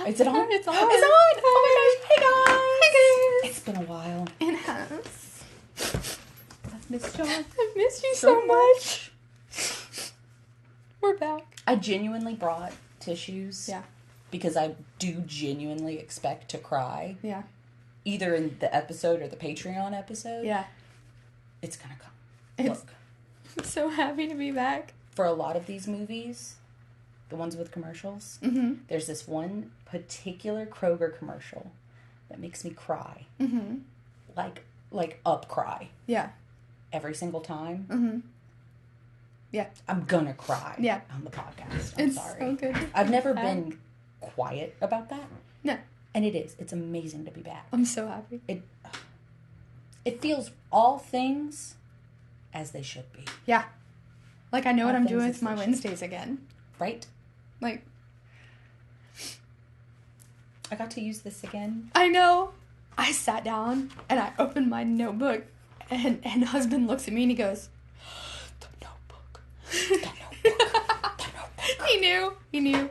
Is it on? It's on. It's on. Oh my gosh. Hey guys. Hey guys. It's been a while. It has. I've missed y'all. I've missed you so much. We're back. I genuinely brought tissues. Yeah. Because I do genuinely expect to cry. Yeah. Either in the episode or the Patreon episode. Yeah. It's gonna come. It's, Look. I'm so happy to be back. For a lot of these movies, the ones with commercials, there's this one particular Kroger commercial that makes me cry. Mm-hmm. Like up cry. Yeah. Every single time. Mm-hmm. Yeah. I'm gonna cry. Yeah. On the podcast. It's sorry. so good. I've never been quiet about that. No. And it is. It's amazing to be back. I'm so happy. It feels all things as they should be. Yeah. Like, I know what All I'm things doing as with my they should Wednesdays again. Right? Like, I got to use this again. I know. I sat down and I opened my notebook and husband looks at me and he goes, the notebook. The notebook. The notebook. He knew.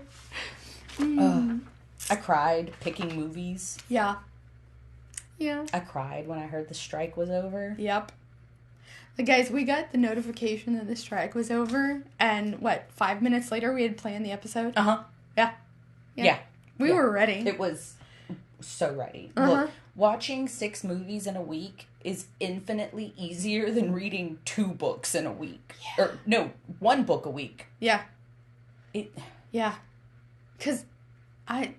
I cried picking movies. Yeah. Yeah. I cried when I heard the strike was over. Yep. But guys, we got the notification that the strike was over, and 5 minutes later we had planned the episode? Uh-huh. Yeah. We were ready. It was so ready. Uh-huh. Look, watching 6 movies in a week is infinitely easier than reading 2 books in a week. Yeah. Or, no, 1 book a week. Yeah. It. Yeah. Because I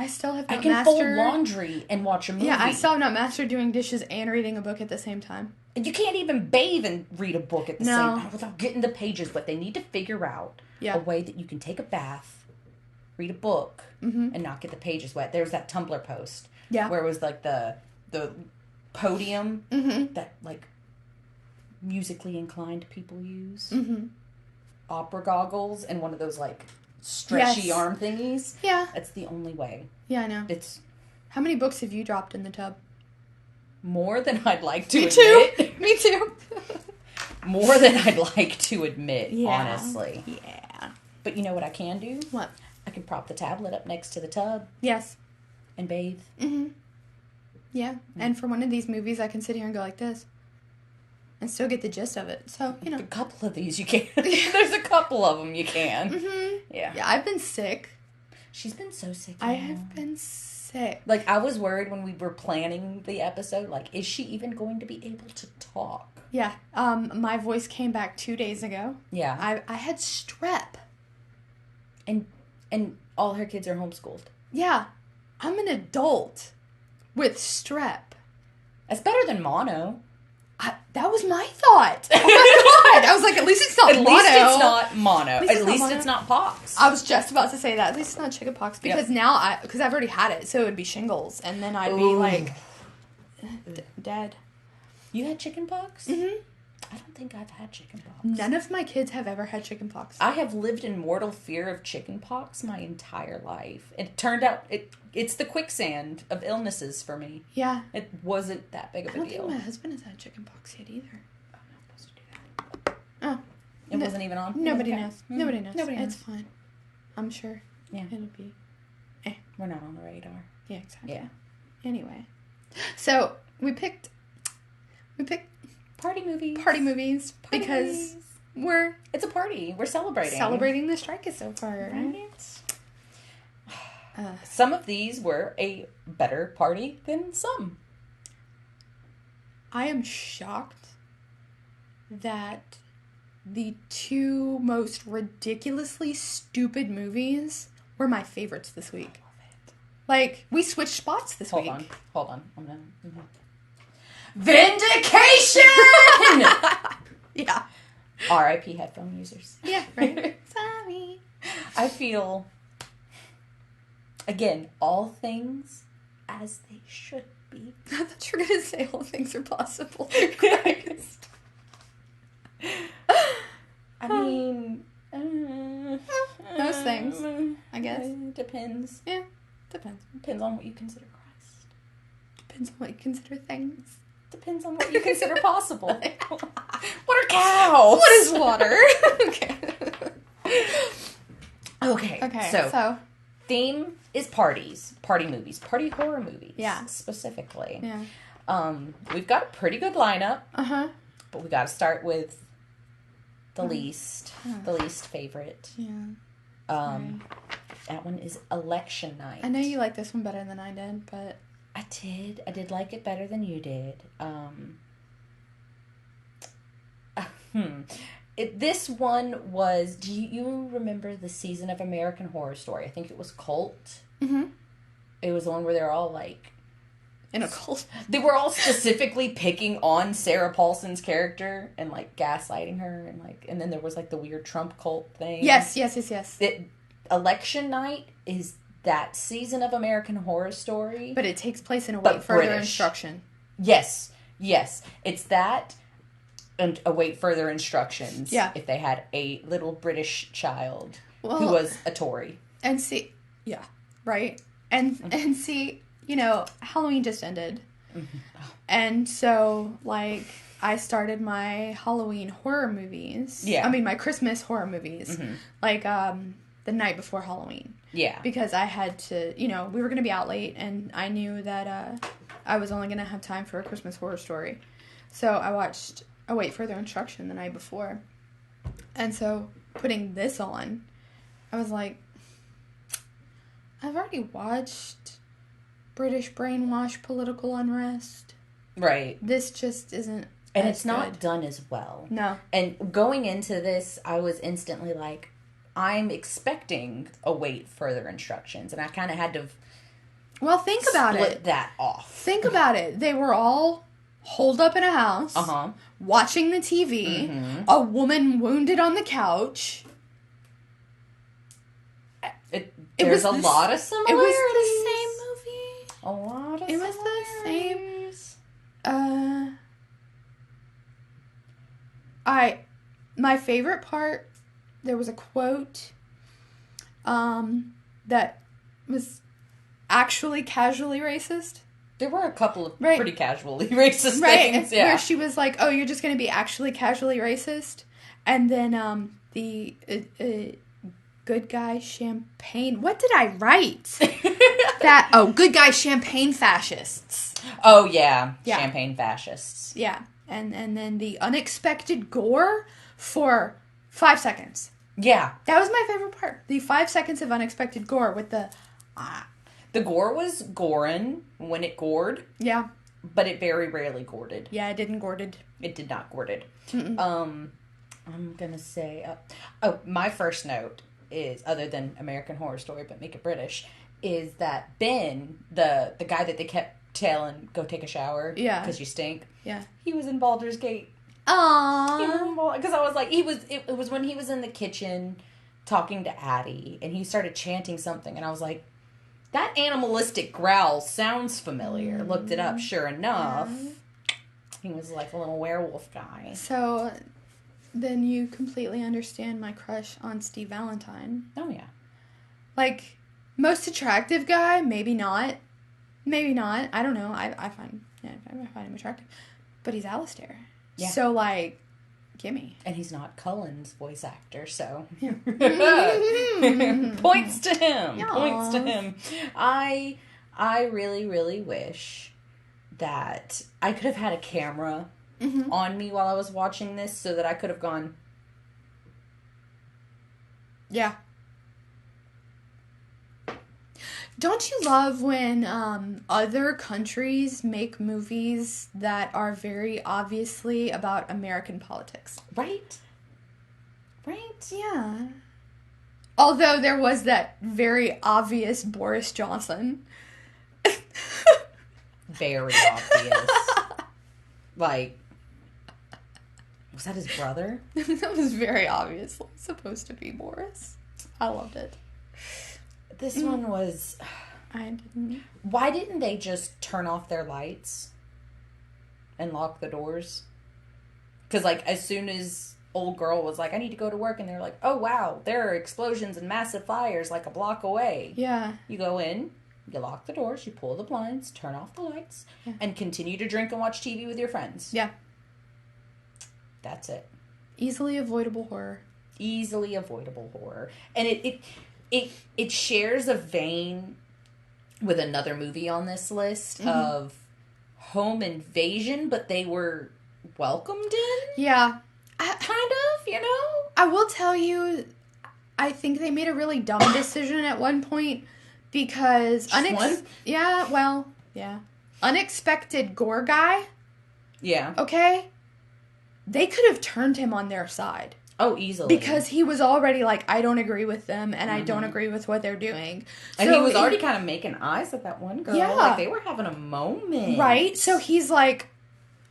still have not I can mastered... fold laundry and watch a movie. Yeah, I still have not mastered doing dishes and reading a book at the same time. You can't even bathe and read a book at the No. same time without getting the pages, but they need to figure out a way that you can take a bath, read a book, and not get the pages wet. There was that Tumblr post where it was like the podium that like musically inclined people use. Opera goggles and one of those like stretchy arm thingies. Yeah. That's the only way. Yeah, I know. It's How many books have you dropped in the tub? more than I'd like to Me admit. too. Me too. More than I'd like to admit, Yeah. honestly. Yeah. But you know what I can do? What? I can prop the tablet up next to the tub Yes. and bathe. Yeah. And for one of these movies, I can sit here and go like this. And still get the gist of it. So, you know. A couple of these you can. There's a couple of them you can. Yeah. Yeah, I've been sick. She's been so sick. I have been sick. Like, I was worried when we were planning the episode, like, is she even going to be able to talk? Yeah. My voice came back 2 days ago. Yeah. I had strep. And all her kids are homeschooled. Yeah. I'm an adult with strep. That's better than mono. That was my thought. Oh my god. I was like, at least it's not mono. At least it's not mono. At it's least not it's not pox. I was just about to say that. At least it's not chickenpox. Because now, because I've already had it, so it would be shingles. And then I'd be like, dead. You had chickenpox? I don't think I've had chickenpox. None of my kids have ever had chickenpox. I have lived in mortal fear of chickenpox my entire life. It turned out it's the quicksand of illnesses for me. Yeah. It wasn't that big of a deal. I don't think my husband has had chickenpox yet either. I'm not supposed to do that. Oh. It wasn't even on? Nobody Okay. knows. Nobody knows. Nobody knows. It's fine. I'm sure. Yeah. It'll be. We're not on the radar. Yeah, exactly. Yeah. Anyway. So, we picked Party movies. movies because It's a party. We're celebrating the strike is over. Right? Some of these were a better party than some. I am shocked that the 2 most ridiculously stupid movies were my favorites this week. Like, we switched spots this week. Hold on. I'm gonna... Vindication! Yeah. R.I.P. headphone users. Yeah, right. Sorry. I feel, again, all things as they should be. I thought you were going to say all things are possible. Christ. I mean... Those things, I guess. Depends. Yeah, depends. Depends on what you consider Christ. Depends on what you consider things. Depends on what you consider possible. What are cows? What is water? Okay. Okay. So theme is parties. Party movies. Party horror movies. Yeah. Specifically. Yeah. We've got a pretty good lineup. Uh-huh. But we got to start with the least favorite. Yeah. Sorry. That one is Election Night. I know you like this one better than I did, but... I did like it better than you did. This one was... Do you remember the season of American Horror Story? I think it was Cult. Mm-hmm. It was the one where they're all like... In a cult. They were all specifically picking on Sarah Paulson's character and like gaslighting her and then there was like the weird Trump cult thing. Yes. Election Night is that season of American Horror Story. But it takes place in Await Further Instruction. Yes. It's that and Await Further Instructions. Yeah. If they had a little British child who was a Tory. And see, yeah, right? And see, you know, Halloween just ended. Mm-hmm. And so, like, I started my Halloween horror movies. Yeah. I mean, my Christmas horror movies. Mm-hmm. Like, the night before Halloween. Yeah. Because I had to, you know, we were going to be out late, and I knew that I was only going to have time for a Christmas horror story. So I watched Await Further Instruction the night before. And so, putting this on, I was like, I've already watched British brainwash political unrest. Right. This just isn't. And it's not done as well. No. And going into this, I was instantly like, I'm expecting Await Further Instructions. And I kind of had to think about it. Split that off. Think about it. They were all holed up in a house. Uh-huh. Watching the TV. Mm-hmm. A woman wounded on the couch. There's a lot of similarities. It was the same movie. A lot of It was the same. My favorite part, there was a quote that was actually casually racist. There were a couple of pretty casually racist things, yeah. Where she was like, oh, you're just going to be actually casually racist? And then the good guy champagne... What did I write? Good guy champagne fascists. Oh, yeah. Champagne fascists. Yeah. And then the unexpected gore for 5 seconds. Yeah. That was my favorite part. The 5 seconds of unexpected gore with the... The gore was gorin' when it gored. Yeah. But it very rarely goreded. Yeah, it didn't goreded. It did not goreded. I'm going to say... my first note is, other than American Horror Story, but make it British, is that Ben, the guy that they kept telling, go take a shower. Yeah. Because you stink. Yeah. He was in Baldur's Gate. Aww. Because I was like, it was when he was in the kitchen talking to Addie, and he started chanting something, and I was like, that animalistic growl sounds familiar. Looked it up, sure enough. He was like a little werewolf guy. So, then you completely understand my crush on Steve Valentine. Oh, yeah. Like, most attractive guy? Maybe not. Maybe not. I don't know. I find him attractive. But he's Alistair. Yeah. So, like, gimme. And he's not Cullen's voice actor, so. Yeah. Points to him. Aww. Points to him. I really, really wish that I could have had a camera on me while I was watching this so that I could have gone. Yeah. Don't you love when other countries make movies that are very obviously about American politics? Right? Yeah. Although there was that very obvious Boris Johnson. Very obvious. Like, was that his brother? That was very obviously supposed to be Boris. I loved it. This one was... I didn't... Why didn't they just turn off their lights and lock the doors? Because, like, as soon as old girl was like, I need to go to work, and they're like, oh, wow, there are explosions and massive fires like a block away. Yeah. You go in, you lock the doors, you pull the blinds, turn off the lights, and continue to drink and watch TV with your friends. Yeah. That's it. Easily avoidable horror. Easily avoidable horror. And it it shares a vein with another movie on this list of home invasion, but they were welcomed in. Yeah. Kind of, you know? I will tell you, I think they made a really dumb decision at one point because... Yeah, well, yeah. Unexpected gore guy. Yeah. Okay? They could have turned him on their side. Oh, easily. Because he was already like, I don't agree with them, and I don't agree with what they're doing. And so he was already kind of making eyes at that one girl. Yeah. Like, they were having a moment. Right? So he's like,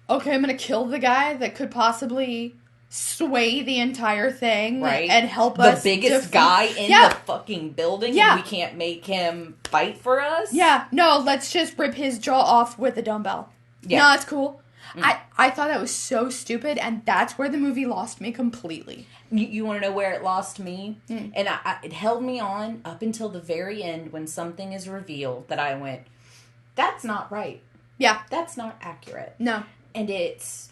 okay, I'm going to kill the guy that could possibly sway the entire thing. Right. And help us. The biggest guy in the fucking building. Yeah. And we can't make him fight for us. Yeah. No, let's just rip his jaw off with a dumbbell. Yeah. No, it's cool. I thought that was so stupid, and that's where the movie lost me completely. You want to know where it lost me? And it held me on up until the very end when something is revealed that I went, that's not right. Yeah. That's not accurate. No. And it's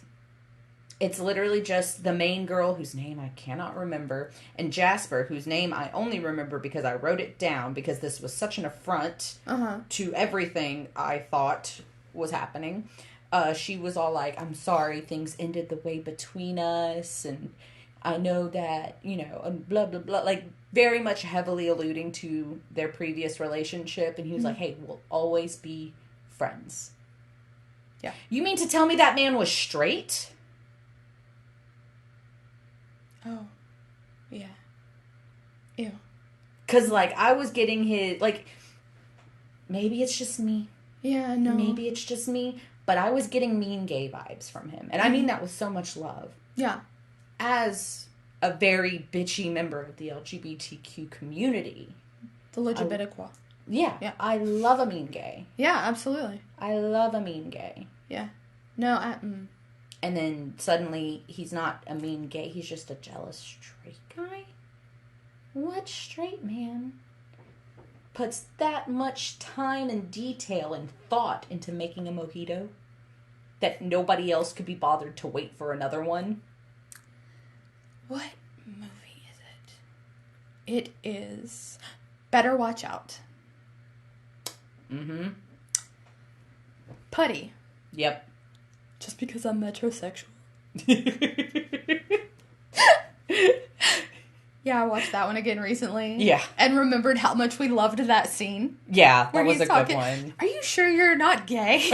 literally just the main girl whose name I cannot remember, and Jasper, whose name I only remember because I wrote it down because this was such an affront to everything I thought was happening. She was all like, I'm sorry things ended the way between us, and I know that, you know, and blah, blah, blah, like, very much heavily alluding to their previous relationship, and he was like, hey, we'll always be friends. Yeah. You mean to tell me that man was straight? Oh. Yeah. Ew. Because, like, I was getting his, like, maybe it's just me. Yeah, no. Maybe it's just me. But I was getting mean gay vibes from him. And I mean that with so much love. Yeah. As a very bitchy member of the LGBTQ community. The LGBTQ. Yeah. I love a mean gay. Yeah, absolutely. I love a mean gay. Yeah. No, And then suddenly he's not a mean gay. He's just a jealous straight guy? What straight man puts that much time and detail and thought into making a mojito that nobody else could be bothered to wait for another one? What movie is it? It is Better Watch Out. Mm-hmm. Putty. Yep. Just because I'm metrosexual. Yeah, I watched that one again recently. Yeah. And remembered how much we loved that scene. Yeah, that was a good one. Are you sure you're not gay?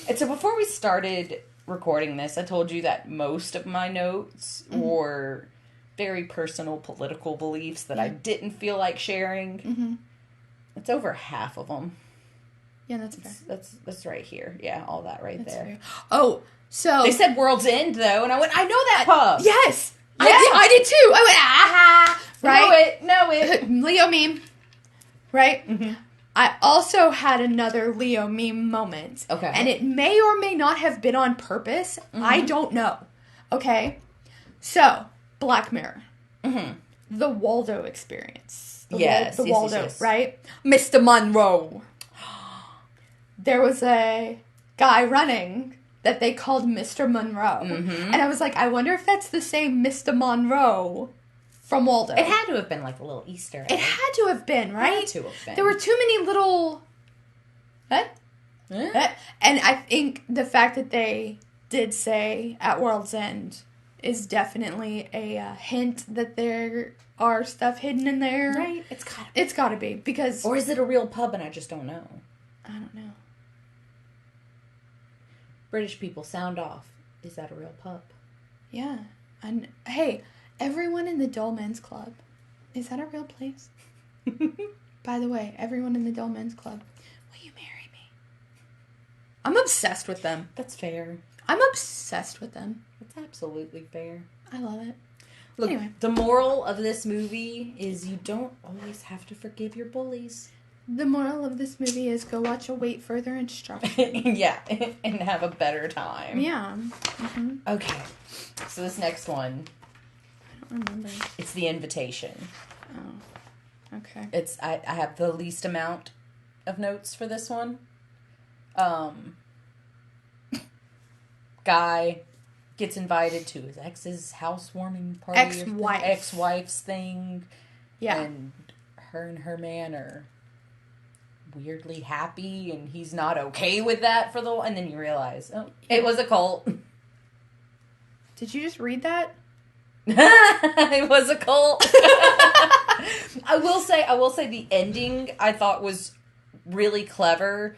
And so before we started recording this, I told you that most of my notes were very personal political beliefs that I didn't feel like sharing. Mm-hmm. It's over half of them. Yeah, that's fair. That's right here. Yeah, all that right there. Fair. Oh, so... They said World's End, though, and I went, I know that pub. Yes! Yeah. I did too. I went, aha! Right? Know it. Leo meme. Right? Mm-hmm. I also had another Leo meme moment. Okay. And it may or may not have been on purpose. Mm-hmm. I don't know. Okay? So, Black Mirror. Mm-hmm. The Waldo experience. The Waldo, yes. Right? Mr. Monroe. There was a guy running that they called Mr. Monroe. Mm-hmm. And I was like, I wonder if that's the same Mr. Monroe from Waldo. It had to have been like a little Easter egg. It had to have been, right? It had to have been. There were too many little... And I think the fact that they did say at World's End is definitely a hint that there are stuff hidden in there. Right. It's gotta be. Because... Or is it a real pub and I just don't know? I don't know. British people, sound off. Is that a real pub? Yeah. And hey, everyone in the Dull Men's Club. Is that a real place? By the way, everyone in the Dull Men's Club, will you marry me? I'm obsessed with them. That's fair. I'm obsessed with them. That's absolutely fair. I love it. Look, anyway. The moral of this movie is you don't always have to forgive your bullies. The moral of this movie is go watch Await Further Instruction. Yeah, and have a better time. Yeah. Mm-hmm. Okay, so this next one. I don't remember. It's The Invitation. Oh, okay. I have the least amount of notes for this one. Guy gets invited to his ex's housewarming party. Ex-wife's thing. Yeah. And her and her man are weirdly happy, and he's not okay with that for the... And then you realize, oh, it was a cult. Did you just read that? It was a cult. I will say the ending I thought was really clever.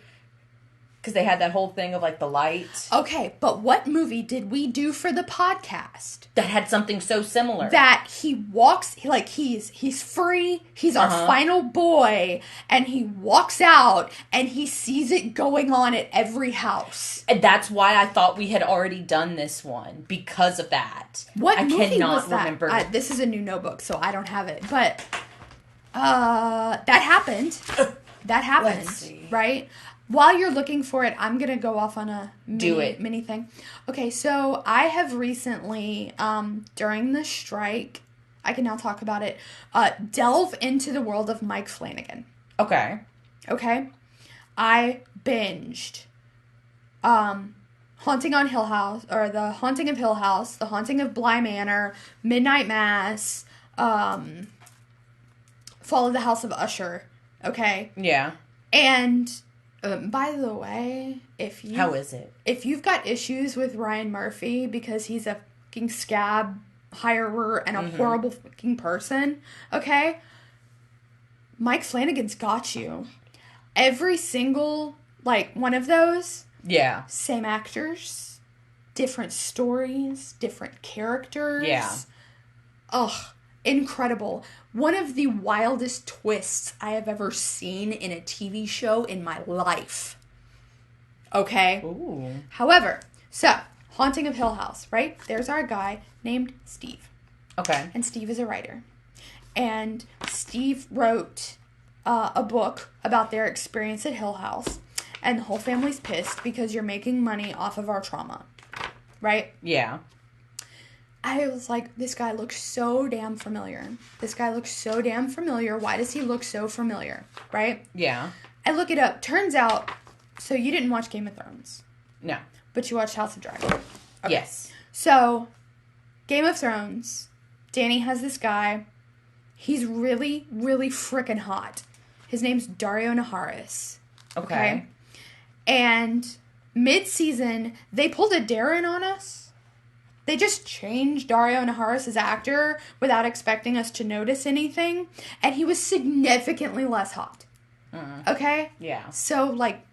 Because they had that whole thing of, like, the light. Okay, but what movie did we do for the podcast? That had something so similar. That he walks, he's free, he's our final boy, and he walks out, and he sees it going on at every house. And that's why I thought we had already done this one. Because of that. What movie I cannot was that? remember. This is a new notebook, so I don't have it. But, that happened. That happened. Let's see. Right? While you're looking for it, I'm going to go off on a mini thing. Okay, so I have recently, during the strike, I can now talk about it, delve into the world of Mike Flanagan. Okay. I binged Haunting on Hill House, or The Haunting of Hill House, The Haunting of Bly Manor, Midnight Mass, Fall of the House of Usher. Okay? Yeah. And... by the way, how is it? If you've got issues with Ryan Murphy because he's a fucking scab hirer and a horrible fucking person, okay? Mike Flanagan's got you. Every single, like, one of those. Yeah. Same actors, different stories, different characters. Yeah. Ugh. Incredible. One of the wildest twists I have ever seen in a TV show in my life. Okay? Ooh. However, so, Haunting of Hill House, right? There's our guy named Steve. Okay. And Steve is a writer. And Steve wrote a book about their experience at Hill House. And the whole family's pissed because you're making money off of our trauma. Right? Yeah. I was like, this guy looks so damn familiar. Why does he look so familiar? Right? Yeah. I look it up. Turns out, so you didn't watch Game of Thrones. No. But you watched House of Dragon. Okay. Yes. So, Game of Thrones, Dany has this guy. He's really, really freaking hot. His name's Dario Naharis. Okay. And mid-season, they pulled a Darren on us. They just changed Dario Naharis' actor without expecting us to notice anything. And he was significantly less hot. Okay? Yeah. So, like,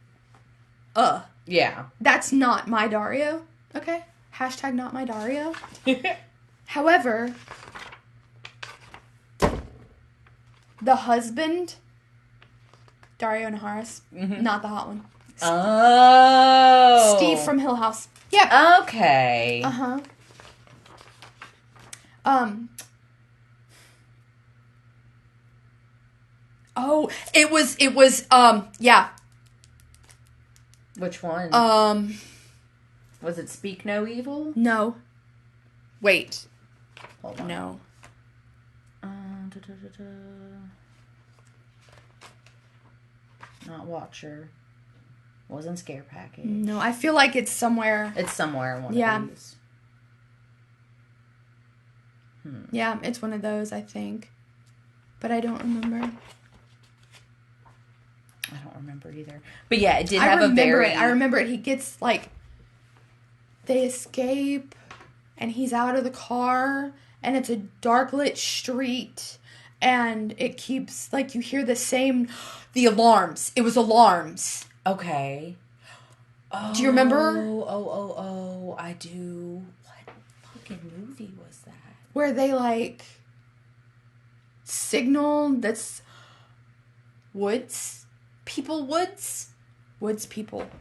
yeah. That's not my Dario. Okay? Hashtag not my Dario. However, the husband, Dario Naharis, not the hot one. Oh. Steve from Hill House. Yep. Okay. Uh-huh. Oh, it was, yeah. Which one? Was it Speak No Evil? No. Wait. Hold on. No. Not Watcher. Wasn't Scare Package. No, I feel like it's somewhere. It's somewhere in one of these. Yeah, it's one of those, I think. But I don't remember. I don't remember either. But yeah, it did have a very... I remember it. He gets, like... They escape, and he's out of the car, and it's a dark-lit street, and it keeps... Like, you hear the same... The alarms. It was alarms. Okay. Do you remember? Oh, I do. What fucking movie was that? Where they, like, signal that's woods people.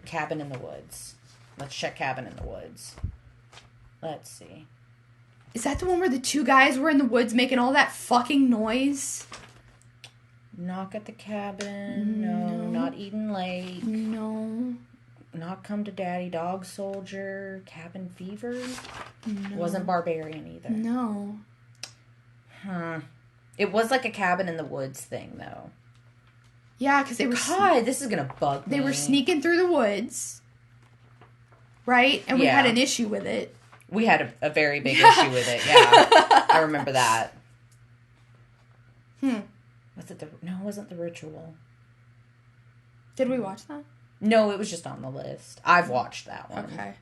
Cabin in the Woods. Let's check Cabin in the Woods. Let's see. Is that the one where the two guys were in the woods making all that fucking noise? Knock at the Cabin. No. Not Eden Lake. No. Not Come to Daddy. Dog Soldier. Cabin Fever. No. Wasn't Barbarian either. No. It was like a Cabin in the Woods thing, though. Yeah, because they were... God, this is going to bug me. They were sneaking through the woods. Right? And we had an issue with it. We had a very big issue with it, yeah. I remember that. No, it wasn't The Ritual. Did we watch that? No, it was just on the list. I've watched that one. Okay.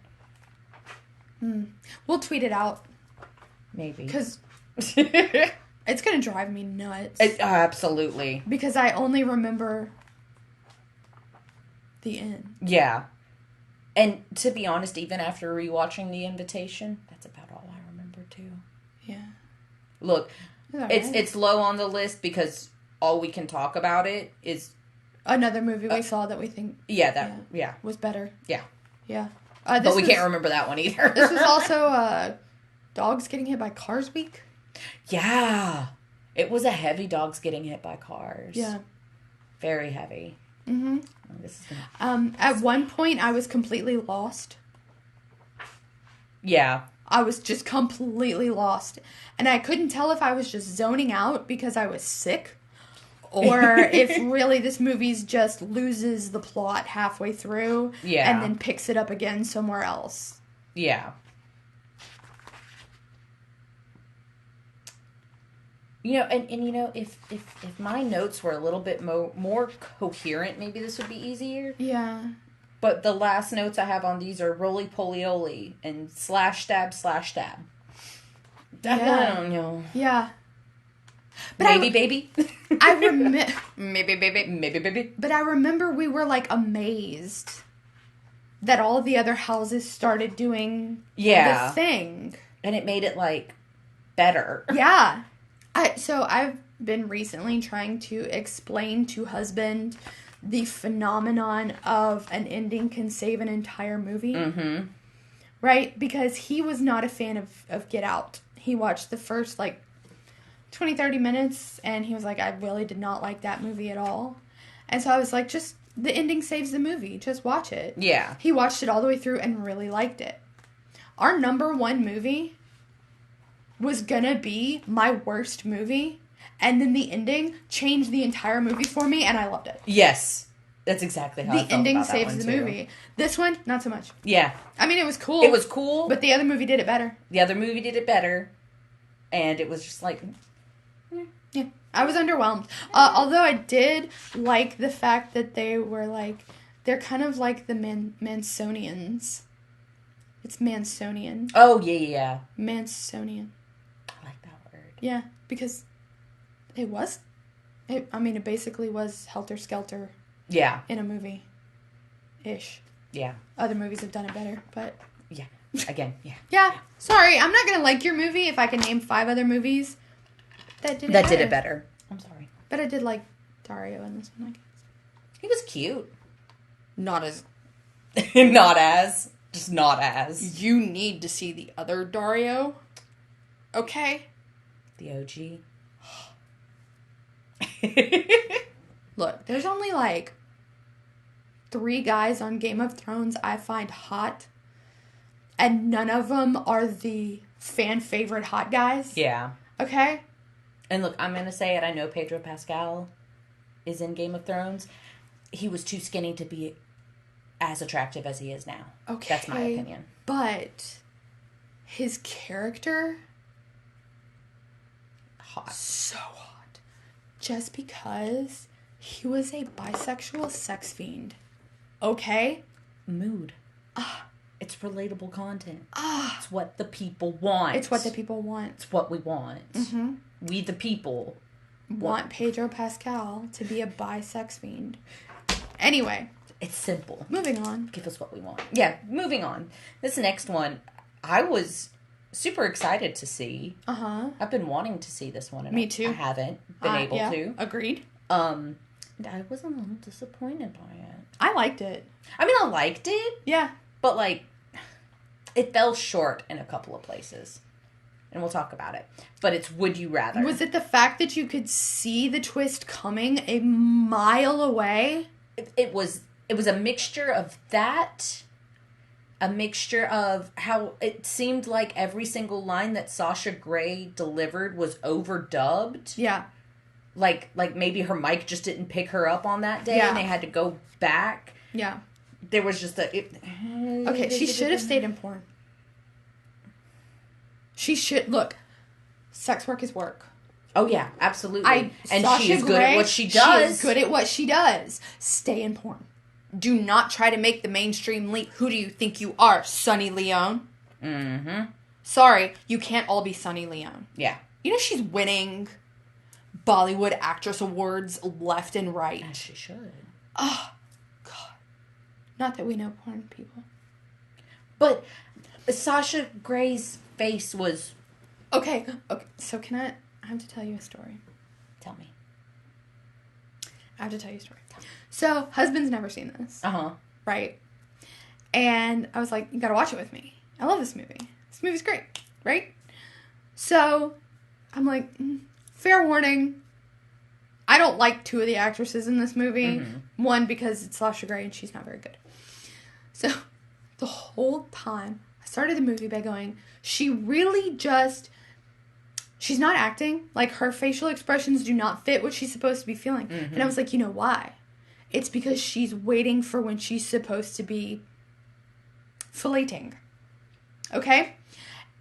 We'll tweet it out. Maybe. Because it's going to drive me nuts. Absolutely. Because I only remember the end. Yeah. And to be honest, even after rewatching The Invitation, that's about all I remember too. Yeah. Look, it's low on the list because all we can talk about it is another movie we saw that we think was better. Yeah. Yeah. But we can't remember that one either. This was also dogs getting hit by cars week. Yeah. It was a heavy dogs getting hit by cars. Yeah. Very heavy. Mm-hmm. At one point, I was completely lost. Yeah. I was just completely lost. And I couldn't tell if I was just zoning out because I was sick or if really this movie's just loses the plot halfway through and then picks it up again somewhere else. Yeah. You know, and you know, if my notes were a little bit more coherent, maybe this would be easier. Yeah. But the last notes I have on these are roly-poly-oly and slash stab. Yeah. I don't know. Yeah. But maybe, baby. I remember. Maybe, baby. But I remember we were, like, amazed that all the other houses started doing the thing. And it made it, like, better. Yeah. So I've been recently trying to explain to husband the phenomenon of an ending can save an entire movie. Mm-hmm. Right? Because he was not a fan of Get Out. He watched the first, 20, 30 minutes, and he was like, I really did not like that movie at all. And so I was like, just, the ending saves the movie. Just watch it. Yeah. He watched it all the way through and really liked it. Our number one movie was gonna be my worst movie, and then the ending changed the entire movie for me, and I loved it. Yes. That's exactly how I felt about that one, too. The ending saves the movie. This one, not so much. Yeah. I mean, it was cool. It was cool. But the other movie did it better. And it was just like... Yeah. I was underwhelmed. Although I did like the fact that they were like... They're kind of like the Mansonians. It's Mansonian. Oh, yeah. Mansonian. I like that word. Yeah, because it was... it basically was Helter Skelter. Yeah. In a movie. Ish. Yeah. Other movies have done it better, but... Yeah. Again, yeah. Yeah. Sorry, I'm not going to like your movie if I can name 5 other movies that did it better. I'm sorry. But I did like Dario in this one, I guess. He was cute. Not as. Just not as. You need to see the other Dario. Okay? The OG. Look, there's only 3 guys on Game of Thrones I find hot. And none of them are the fan favorite hot guys. Yeah. Okay? And look, I'm going to say it. I know Pedro Pascal is in Game of Thrones. He was too skinny to be as attractive as he is now. Okay. That's my opinion. But his character... hot. So hot. Just because he was a bisexual sex fiend. Okay? Mood. It's relatable content. It's what the people want. It's what we want. Mm-hmm. We the people want Pedro Pascal to be a bi-sex fiend. Anyway. It's simple. Moving on. Give us what we want. Yeah, moving on. This next one, I was super excited to see. Uh-huh. I've been wanting to see this one. And Me too. I haven't been able to. Agreed. And I was a little disappointed by it. I liked it. I mean, I liked it. Yeah. But, it fell short in a couple of places. And we'll talk about it. But it's Would You Rather. Was it the fact that you could see the twist coming a mile away? It was a mixture of that, a mixture of how it seemed like every single line that Sasha Grey delivered was overdubbed. Yeah. Like maybe her mic just didn't pick her up on that day and they had to go back. Yeah. There was just okay, she should have stayed in porn. She should... Look, sex work is work. Oh, yeah, absolutely. And Sasha she is good Grey, at what she does. She is good at what she does. Stay in porn. Do not try to make the mainstream leap. Who do you think you are, Sunny Leone? Mm-hmm. Sorry, you can't all be Sunny Leone. Yeah. You know she's winning Bollywood Actress Awards left and right. And she should. Oh, God. Not that we know porn people. But Sasha Grey's face was... Okay, so I have to tell you a story. Tell me. I have to tell you a story. So, husband's never seen this. Uh-huh. Right? And I was like, you gotta watch it with me. I love this movie. This movie's great. Right? So, I'm like, fair warning. I don't like two of the actresses in this movie. Mm-hmm. One, because it's Sasha Grey and she's not very good. So, the whole time, I started the movie by going, she really just... She's not acting. Like, her facial expressions do not fit what she's supposed to be feeling. Mm-hmm. And I was like, you know why? It's because she's waiting for when she's supposed to be filleting. Okay?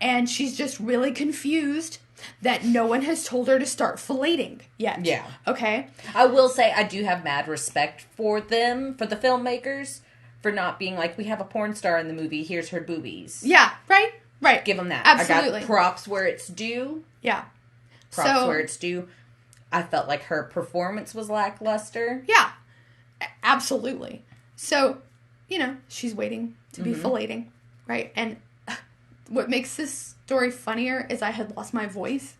And she's just really confused that no one has told her to start filleting yet. Yeah. Okay? I will say I do have mad respect for them, for the filmmakers, for not being like, we have a porn star in the movie, here's her boobies. Yeah, right? Right. Give them that. Absolutely. I got props where it's due. Yeah. Props where it's due. I felt like her performance was lackluster. Yeah. Absolutely. So, she's waiting to be filleting, right? And what makes this story funnier is I had lost my voice.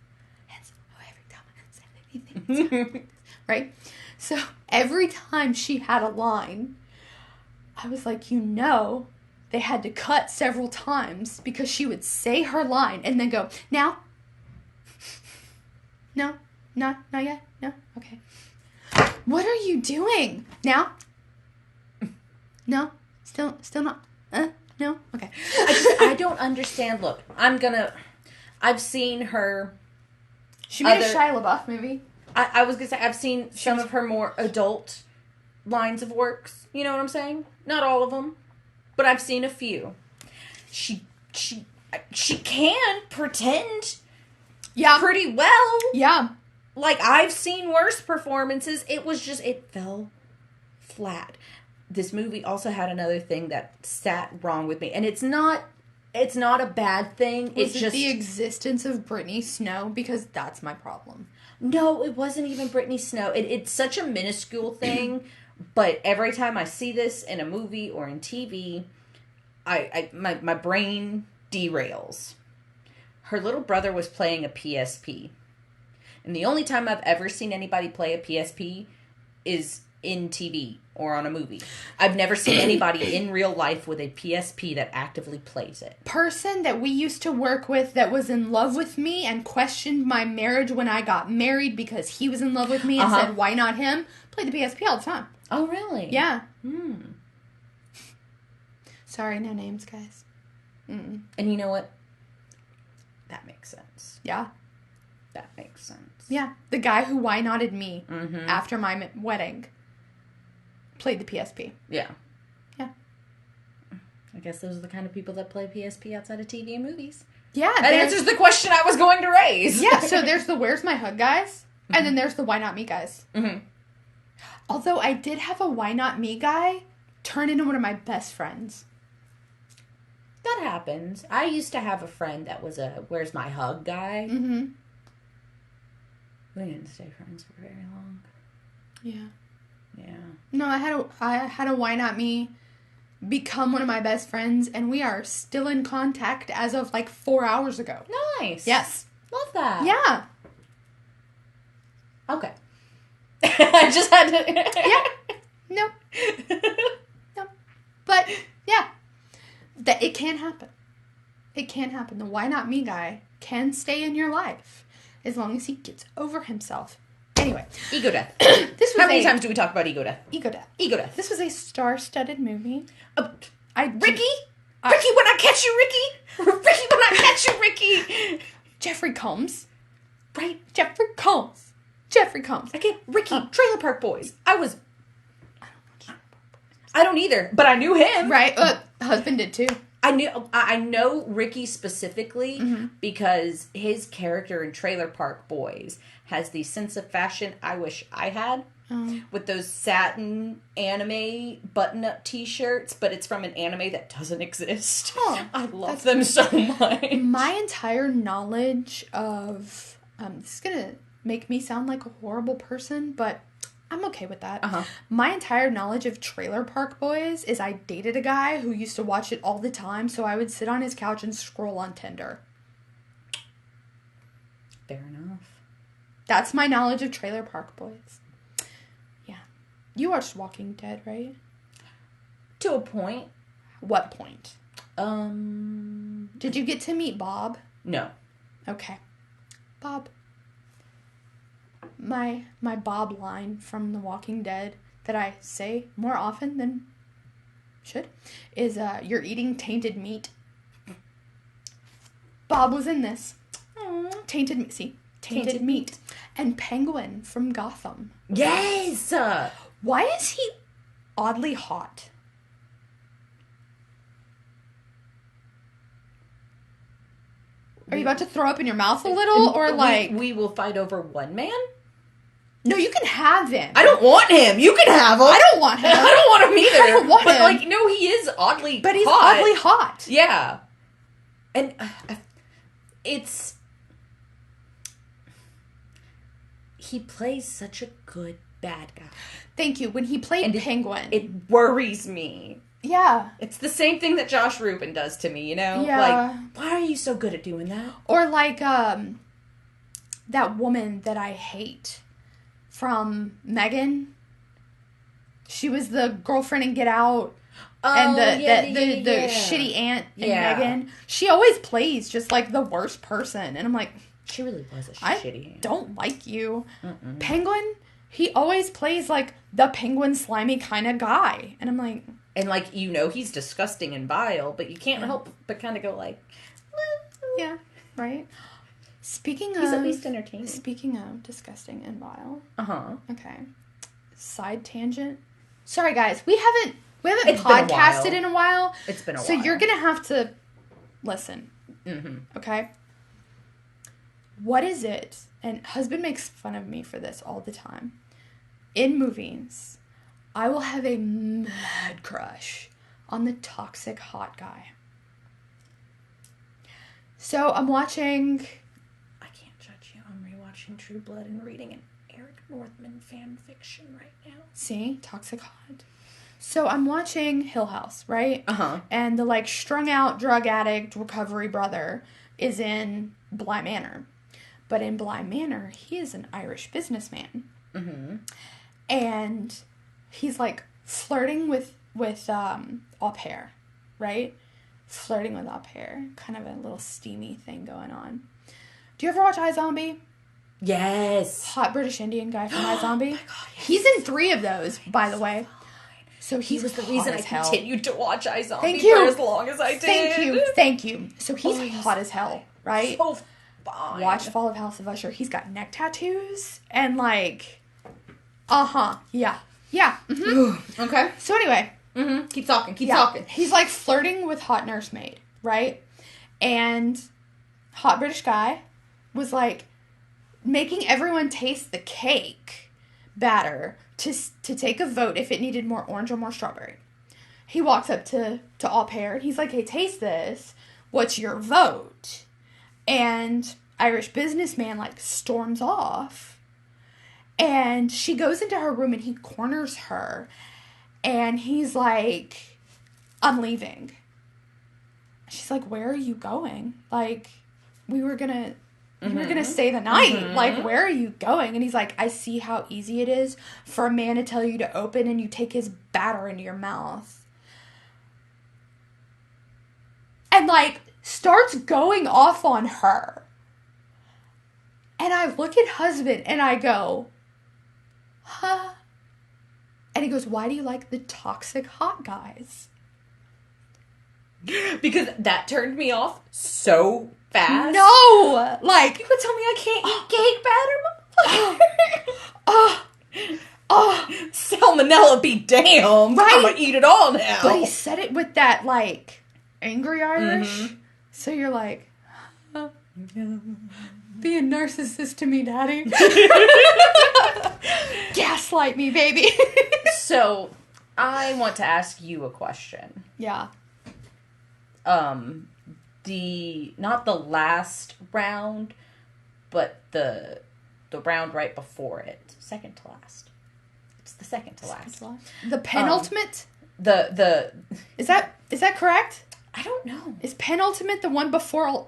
And so every time I said anything, right? So every time she had a line, I was like, they had to cut several times because she would say her line and then go, now? No? Not yet? No? Okay. What are you doing? Now? No? Still not? No? Okay. I don't understand. Look, I've seen her... She made a Shia LaBeouf movie. I was going to say, I've seen some of her more adult lines of works. You know what I'm saying? Not all of them. But I've seen a few. She can pretend pretty well. Yeah. Like, I've seen worse performances. It fell flat. This movie also had another thing that sat wrong with me. And it's not a bad thing. Was it just the existence of Brittany Snow? Because that's my problem. No, it wasn't even Brittany Snow. It's such a minuscule thing. But every time I see this in a movie or in TV, my brain derails. Her little brother was playing a PSP. And the only time I've ever seen anybody play a PSP is in TV or on a movie. I've never seen anybody in real life with a PSP that actively plays it. Person that we used to work with that was in love with me and questioned my marriage when I got married because he was in love with me and said, why not him? Played the PSP all the time. Oh, really? Yeah. Sorry, no names, guys. Mm-mm. And you know what? That makes sense. Yeah. That makes sense. Yeah. The guy who why notted me after my wedding played the PSP. Yeah. Yeah. I guess those are the kind of people that play PSP outside of TV and movies. Yeah. That answers the question I was going to raise. Yeah, so there's the Where's My Hug guys, and then there's the Why Not Me guys. Mm-hmm. Although I did have a Why Not Me guy turn into one of my best friends. That happens. I used to have a friend that was a Where's My Hug guy. Mm-hmm. We didn't stay friends for very long. Yeah. Yeah. No, I had a Why Not Me become one of my best friends, and we are still in contact as of like 4 hours ago. Nice. Yes. Love that. Yeah. Okay. I just had to... Yeah. No. No. But, yeah. It can happen. It can happen. The Why Not Me guy can stay in your life as long as he gets over himself. Anyway. Ego death. How many times do we talk about ego death? Ego death. Ego death. This was a star-studded movie. Ricky? Ricky, when I catch you, Ricky! Ricky, when I catch you, Ricky! Jeffrey Combs. Right? Jeffrey Combs. Okay, Ricky, Trailer Park Boys. I don't either, but I knew him. Right. Husband did too. I know Ricky specifically because his character in Trailer Park Boys has the sense of fashion I wish I had. With those satin anime button-up t-shirts, but it's from an anime that doesn't exist. I love them so much. My entire knowledge of... this is going to make me sound like a horrible person, but I'm okay with that. My entire knowledge of Trailer Park Boys is I dated a guy who used to watch it all the time, so I would sit on his couch and scroll on Tinder. Fair enough. That's my knowledge of Trailer Park Boys. You watched Walking Dead, right? To a point. What point? Did you get to meet Bob? No. Okay. Bob. My Bob line from The Walking Dead that I say more often than should is, you're eating tainted meat. Bob was in this. Tainted meat. See? Tainted meat. And Penguin from Gotham. Yes! Why is he oddly hot? Are you about to throw up in your mouth a little? Or like... We will fight over one man? No, you can have him. I don't want him. You can have him. I don't want him. I don't want him either. I don't want him. Like, no, he is oddly hot. But he's oddly hot. Yeah. And it's... He plays such a good bad guy. Thank you. When he played Penguin. It worries me. Yeah. It's the same thing that Josh Rubin does to me, you know? Yeah. Like, why are you so good at doing that? Or like, that woman that I hate from Megan. She was the girlfriend in Get Out. And the shitty aunt in Megan. She always plays just like the worst person. And I'm like... She really was a shitty aunt. I don't like you. Penguin, he always plays like the penguin slimy kind of guy. And I'm like... And like, you know, he's disgusting and vile, but you can't help but kind of go like... Yeah, right? He's at least entertaining. Speaking of disgusting and vile. Okay. Side tangent. Sorry guys, we haven't podcasted in a while. It's been a while. So you're going to have to listen. Okay? What is it? And husband makes fun of me for this all the time. In movies, I will have a mad crush on the toxic hot guy. So I'm watching... I can't judge you. I'm rewatching True Blood and reading an Eric Northman fan fiction right now. See? Toxic hot. So I'm watching Hill House, right? And the like strung out drug addict recovery brother is in Bly Manor. But in Bly Manor, he is an Irish businessman. And he's, like, flirting with au pair, right? Flirting with au pair. Kind of a little steamy thing going on. Do you ever watch iZombie? Yes. Hot British Indian guy from iZombie. Oh my God, yes. He's in 3 of those, by the way. So he was the reason I continued to watch iZombie for as long as I did. Thank you. So he's hot as hell, right? So fine. Watch Fall of House of Usher. He's got neck tattoos and like, yeah. Okay. So anyway. Keep talking. He's like flirting with hot nursemaid, right? And hot British guy was like making everyone taste the cake batter to take a vote if it needed more orange or more strawberry. He walks up to au pair and he's like, hey, taste this. What's your vote? And Irish businessman like storms off. And she goes into her room and he corners her. And he's like, I'm leaving. She's like, where are you going? Like, we were gonna stay the night. Like, where are you going? And he's like, I see how easy it is for a man to tell you to open and you take his batter into your mouth. And like, starts going off on her. And I look at husband and I go, huh? And he goes, why do you like the toxic hot guys? Because that turned me off so fast. No! Like, you could tell me I can't eat cake batter? Salmonella be damned. Right? I'm gonna eat it all now. But he said it with that, like, angry Irish. Mm-hmm. So you're like, be a narcissist to me, Daddy. Gaslight me, baby. So, I want to ask you a question. Yeah. Not the last round, but the round right before it. Second to last. It's the second to last. The penultimate? Is that correct? I don't know. Is penultimate the one before?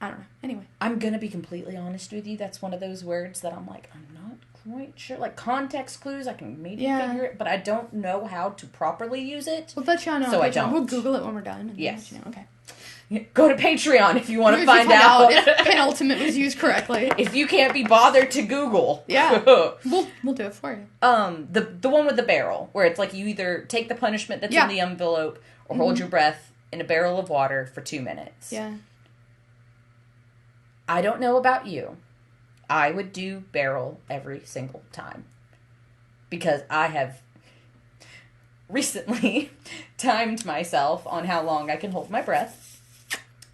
I don't know. Anyway. I'm going to be completely honest with you. That's one of those words that I'm like, I'm not quite sure. Like, context clues, I can maybe figure it, but I don't know how to properly use it. We'll let you know. So I don't. We'll Google it when we're done. Yes. Let you know. Okay. Go to Patreon if you want to find out if penultimate was used correctly. If you can't be bothered to Google. Yeah. We'll do it for you. The one with the barrel, where it's like you either take the punishment that's in the envelope or hold your breath in a barrel of water for 2 minutes. Yeah. I don't know about you. I would do barrel every single time. Because I have recently timed myself on how long I can hold my breath.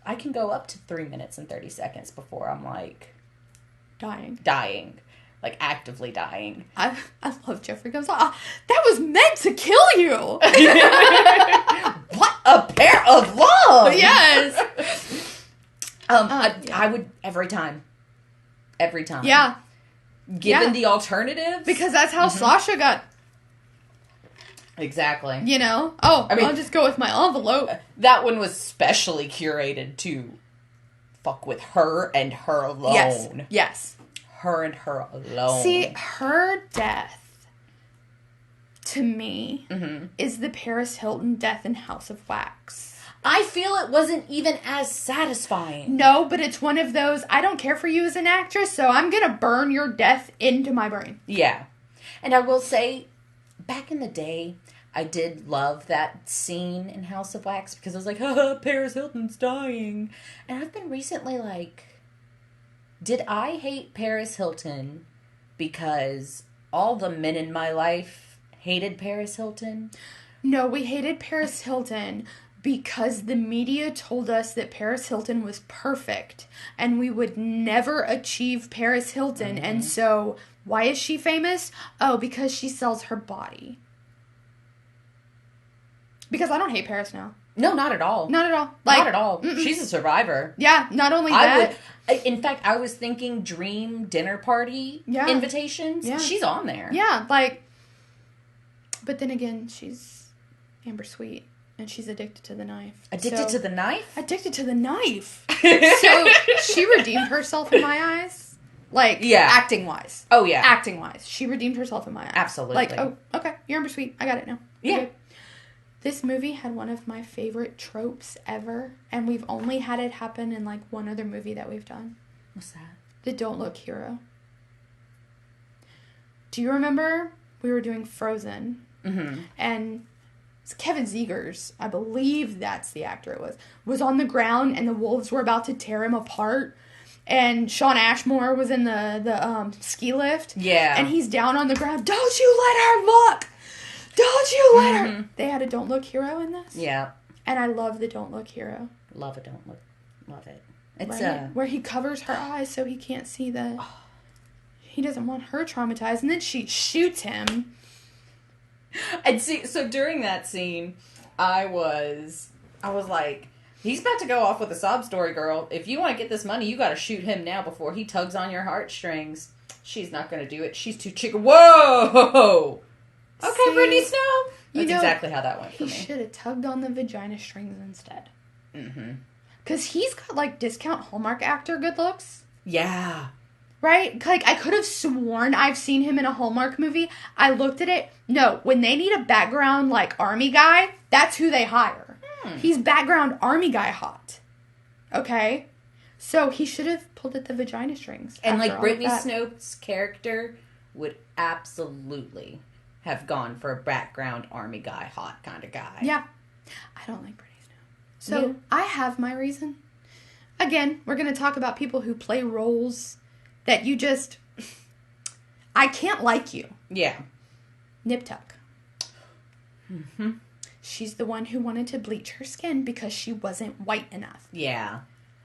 I can go up to 3 minutes and 30 seconds before I'm like... Dying. Like, actively dying. I love Jeffrey goes, that was meant to kill you! What a pair of lungs! Yes! I would, every time. Every time. Yeah. Given the alternatives. Because that's how Sasha got... Exactly. You know? I'll just go with my envelope. That one was specially curated to fuck with her and her alone. Yes. Her and her alone. See, her death, to me, is the Paris Hilton death in House of Wax. I feel it wasn't even as satisfying. No, but it's one of those, I don't care for you as an actress, so I'm going to burn your death into my brain. Yeah. And I will say, back in the day, I did love that scene in House of Wax because I was like, Paris Hilton's dying. And I've been recently like, did I hate Paris Hilton because all the men in my life hated Paris Hilton? No, we hated Paris Hilton because the media told us that Paris Hilton was perfect and we would never achieve Paris Hilton. Mm-hmm. And so, why is she famous? Oh, because she sells her body. Because I don't hate Paris now. No, not at all. Not at all. Not at all. Mm-mm. She's a survivor. Yeah, not only that. In fact, I was thinking dream dinner party invitations. Yeah. She's on there. Yeah, like... But then again, she's Amber Sweet. And she's addicted to the knife. Addicted to the knife? Addicted to the knife. So, she redeemed herself in my eyes. Like, acting-wise. Oh, yeah. Acting-wise. She redeemed herself in my eyes. Absolutely. Like, oh, okay, you're Amber Sweet. I got it now. Yeah. Okay. This movie had one of my favorite tropes ever, and we've only had it happen in, like, one other movie that we've done. What's that? The Don't Look Hero. Do you remember we were doing Frozen? Mm-hmm. And Kevin Zegers, I believe that's the actor it was on the ground, and the wolves were about to tear him apart. And Shawn Ashmore was in the ski lift. Yeah. And he's down on the ground. Don't you let her look! Don't you let her... They had a Don't Look Hero in this. Yeah. And I love the Don't Look Hero. Love it, don't look. Love it. It's right? Where he covers her eyes so he can't see the... Oh. He doesn't want her traumatized. And then she shoots him. And see, so during that scene, I was like... He's about to go off with a sob story, girl. If you want to get this money, you got to shoot him now before he tugs on your heartstrings. She's not going to do it. She's too chicken. Whoa! Okay, see, Brittany Snow. That's exactly how that went for me. He should have tugged on the vagina strings instead. Mm-hmm. Because he's got, like, discount Hallmark actor good looks. Yeah. Right? Like, I could have sworn I've seen him in a Hallmark movie. I looked at it. No, when they need a background, like, army guy, that's who they hire. He's background army guy hot. Okay? So he should have pulled at the vagina strings. And like Brittany Snow's character would absolutely have gone for a background army guy, hot kind of guy. Yeah. I don't like Brittany Snow. So I have my reason. Again, we're going to talk about people who play roles that you just... I can't like you. Yeah. Nip Tuck. Mm-hmm. She's the one who wanted to bleach her skin because she wasn't white enough. Yeah.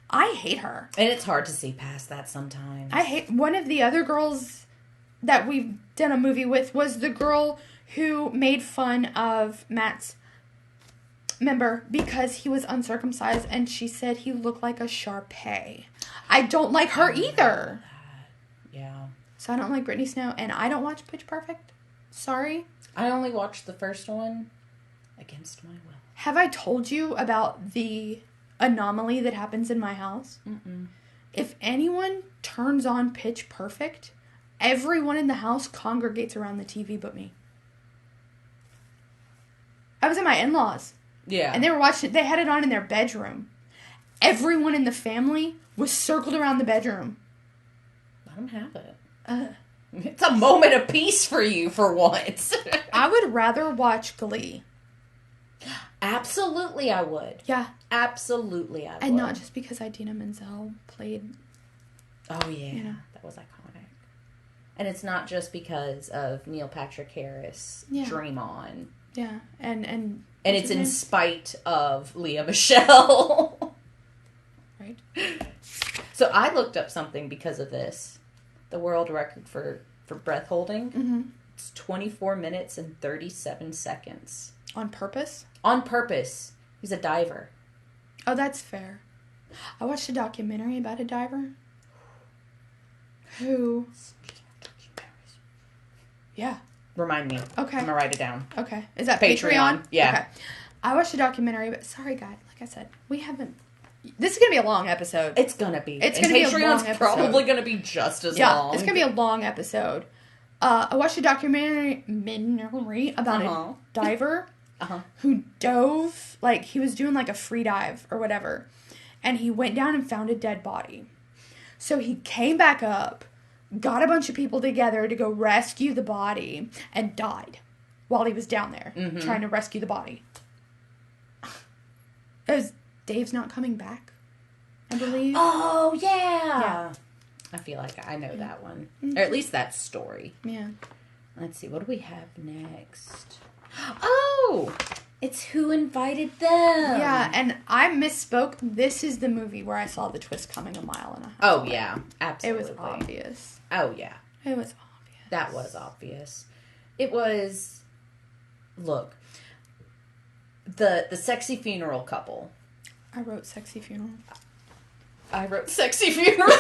I hate her. And it's hard to see past that sometimes. I hate... One of the other girls that we've done a movie with was the girl who made fun of Matt's member because he was uncircumcised, and she said he looked like a Shar-Pei. I don't like her either. Yeah. So I don't like Brittany Snow, and I don't watch Pitch Perfect. Sorry. I only watched the first one against my will. Have I told you about the anomaly that happens in my house? Mm-mm. If anyone turns on Pitch Perfect, everyone in the house congregates around the TV but me. I was at my in-laws. Yeah. And they were watching, they had it on in their bedroom. Everyone in the family was circled around the bedroom. Let them have it. It's a moment of peace for you for once. I would rather watch Glee. Absolutely I would. Yeah. Absolutely I would. And not just because Idina Menzel played... Oh, yeah. That was iconic. And it's not just because of Neil Patrick Harris, Dream On. Yeah. And it's in spite of Leah Michele. Right. So I looked up something because of this. The world record for breath holding. Mm-hmm. It's 24 minutes and 37 seconds. On purpose? On purpose. He's a diver. Oh, that's fair. I watched a documentary about a diver. Who? Yeah. Remind me. Okay. I'm going to write it down. Okay. Is that Patreon? Yeah. Okay. I watched a documentary, but sorry, guys. Like I said, we haven't... This is going to be a long episode. It's going to be. It's going to be a long episode. Patreon's probably going to be just as long. Yeah, it's going to be a long episode. I watched a documentary about a diver who dove, like, he was doing, like, a free dive or whatever. And he went down and found a dead body. So he came back up, got a bunch of people together to go rescue the body, and died while he was down there trying to rescue the body. It was Dave's Not Coming Back, I believe. Oh, yeah. I feel like I know that one. Or at least that story. Yeah. Let's see. What do we have next? Oh! It's Who Invited Them. Yeah, and I misspoke. This is the movie where I saw the twist coming a mile and a half. Oh, yeah. Absolutely. It was obvious. Oh, yeah. It was obvious. That was obvious. It was... Look. The sexy funeral couple. I wrote sexy funeral. I wrote sexy funeral.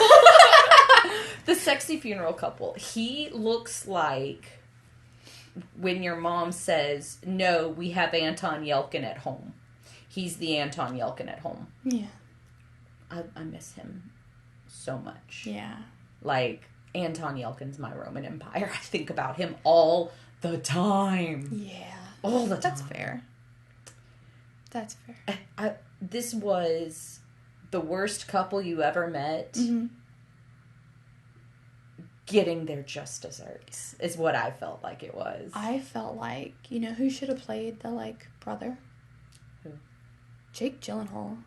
The sexy funeral couple. He looks like when your mom says, no, we have Anton Yelkin at home. He's the Anton Yelkin at home. Yeah. I miss him so much. Yeah. Like, Anton Yelkin's my Roman Empire. I think about him all the time. Yeah. All the time. That's fair. That's fair. This was the worst couple you ever met. Mm-hmm. Getting their just desserts is what I felt like it was. I felt like, you know who should have played the, like, brother? Who? Jake Gyllenhaal.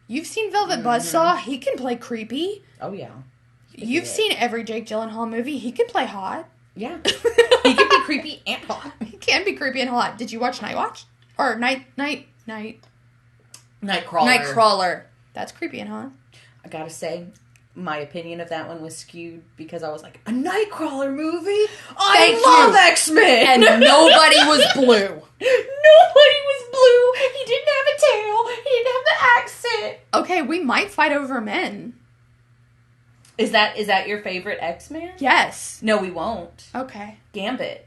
You've seen Velvet Buzzsaw. He can play creepy. Oh, yeah. You've seen every Jake Gyllenhaal movie. He can play hot. Yeah. He can be creepy and hot. He can be creepy and hot. Did you watch Night Watch? Or Nightcrawler. Nightcrawler. That's creepy and hot. I gotta say, my opinion of that one was skewed because I was like, a Nightcrawler movie? I love X-Men! And nobody was blue. Nobody was blue. He didn't have a tail. He didn't have the accent. Okay, we might fight over men. Is that your favorite X-Men? Yes. No, we won't. Okay. Gambit.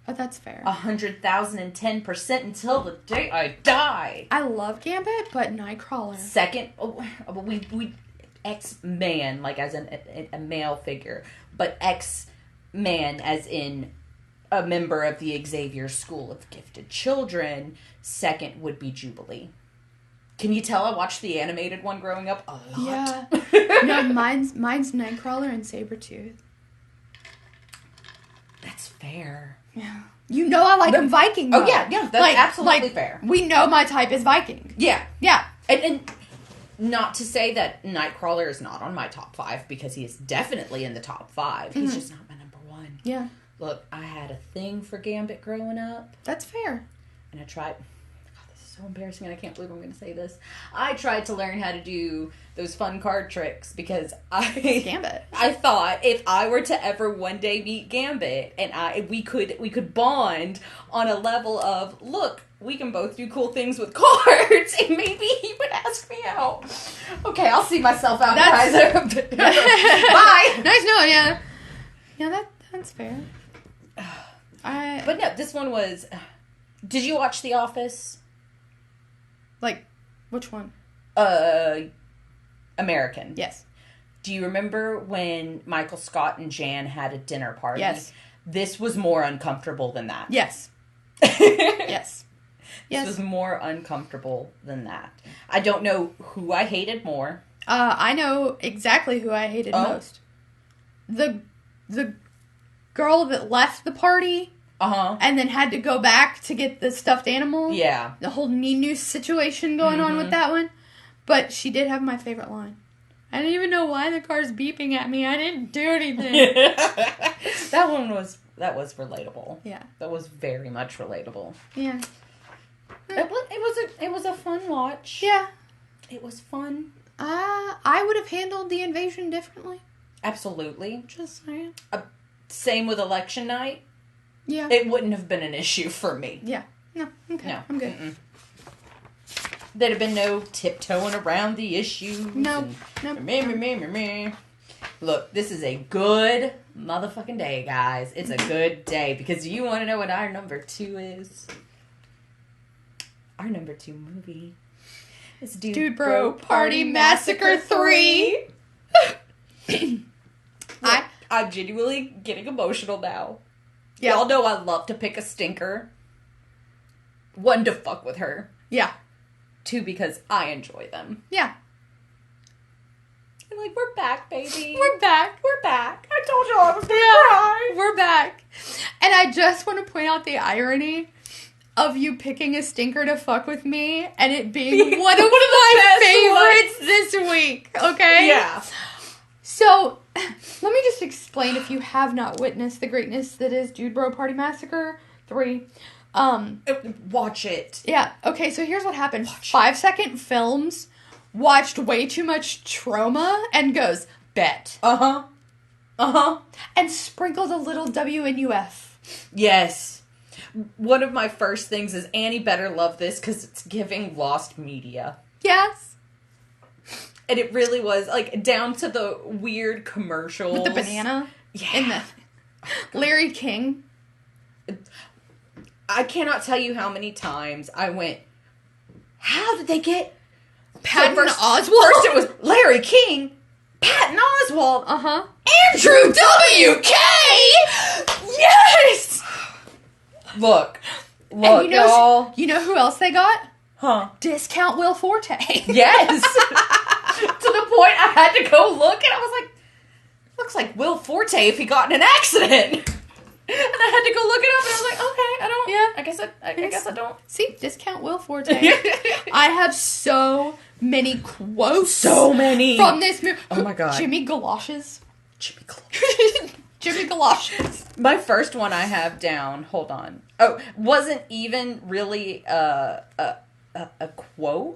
Oh, that's fair. 110% until the day I die. I love Gambit, but Nightcrawler. Second, we X-Man, like as a male figure, but X-Man as in a member of the Xavier School of Gifted Children. Second would be Jubilee. Can you tell I watched the animated one growing up a lot? Yeah. No, mine's Nightcrawler and Sabretooth. That's fair. Yeah. You know I like them Viking, though. Oh, yeah, that's absolutely fair. We know my type is Viking. Yeah. Yeah. And not to say that Nightcrawler is not on my top 5, because he is definitely in the top 5. He's just not my number 1. Yeah. Look, I had a thing for Gambit growing up. That's fair. And I tried... God, this is so embarrassing and I can't believe I'm going to say this. I tried to learn how to do those fun card tricks because Gambit. I thought if I were to ever one day meet Gambit and we could bond on a level of, look, we can both do cool things with cards, and maybe he would ask me out. Okay, I'll see myself out, guys. Bye. Nice knowing you. Yeah, that's fair. But no, this one was... Did you watch The Office? Like, which one? American. Yes. Do you remember when Michael Scott and Jan had a dinner party? Yes. This was more uncomfortable than that. Yes. Yes. This was more uncomfortable than that. I don't know who I hated more. I know exactly who I hated most. The girl that left the party. And then had to go back to get the stuffed animal. Yeah. The whole Ninu situation going on with that one. But she did have my favorite line. I didn't even know why the car's beeping at me. I didn't do anything. That was relatable. Yeah. That was very much relatable. Yeah. It was a fun watch. Yeah. It was fun. I would have handled the invasion differently. Absolutely. Just saying. Same with election night. Yeah. It wouldn't have been an issue for me. Yeah. No. Okay. No. I'm good. There'd have been no tiptoeing around the issues. No. Me. Look, this is a good motherfucking day, guys. It's a good day. Because you want to know what our number 2 is? Our number 2 movie is Dude Bro Party Massacre 3. I'm genuinely getting emotional now. Yeah. Y'all know I love to pick a stinker. 1, to fuck with her. Yeah. 2, because I enjoy them. Yeah. And we're back, baby. We're back. I told y'all I was gonna cry. We're back. And I just want to point out the irony of you picking a stinker to fuck with me and it being one of my favorites this week. Okay? Yeah. So, let me just explain if you have not witnessed the greatness that is Dude Bro Party Massacre 3. Watch it. Yeah. Okay, so here's what happened. 5-second films watched way too much trauma and goes, bet. And sprinkled a little WNUF. Yes. One of my first things is Annie better love this because it's giving Lost Media. Yes. And it really was, down to the weird commercials. With the banana? Yeah. And the Larry King. I cannot tell you how many times I went, how did they get Patton Oswalt? First it was Larry King, Patton Oswalt, Andrew WK! Yes! Look, and y'all. You know who else they got? Huh? Discount Will Forte. Yes! To the point I had to go look, and I was like, looks like Will Forte if he got in an accident. And I had to go look it up, and I was like, okay, I don't. Yeah. I guess I don't. See, Discount Will Forte. I have so many quotes. So many. From this movie. Oh my god. Jimmy Galoshes. Jimmy Galoshes. My first one I have down, hold on. Oh, wasn't even really a quote.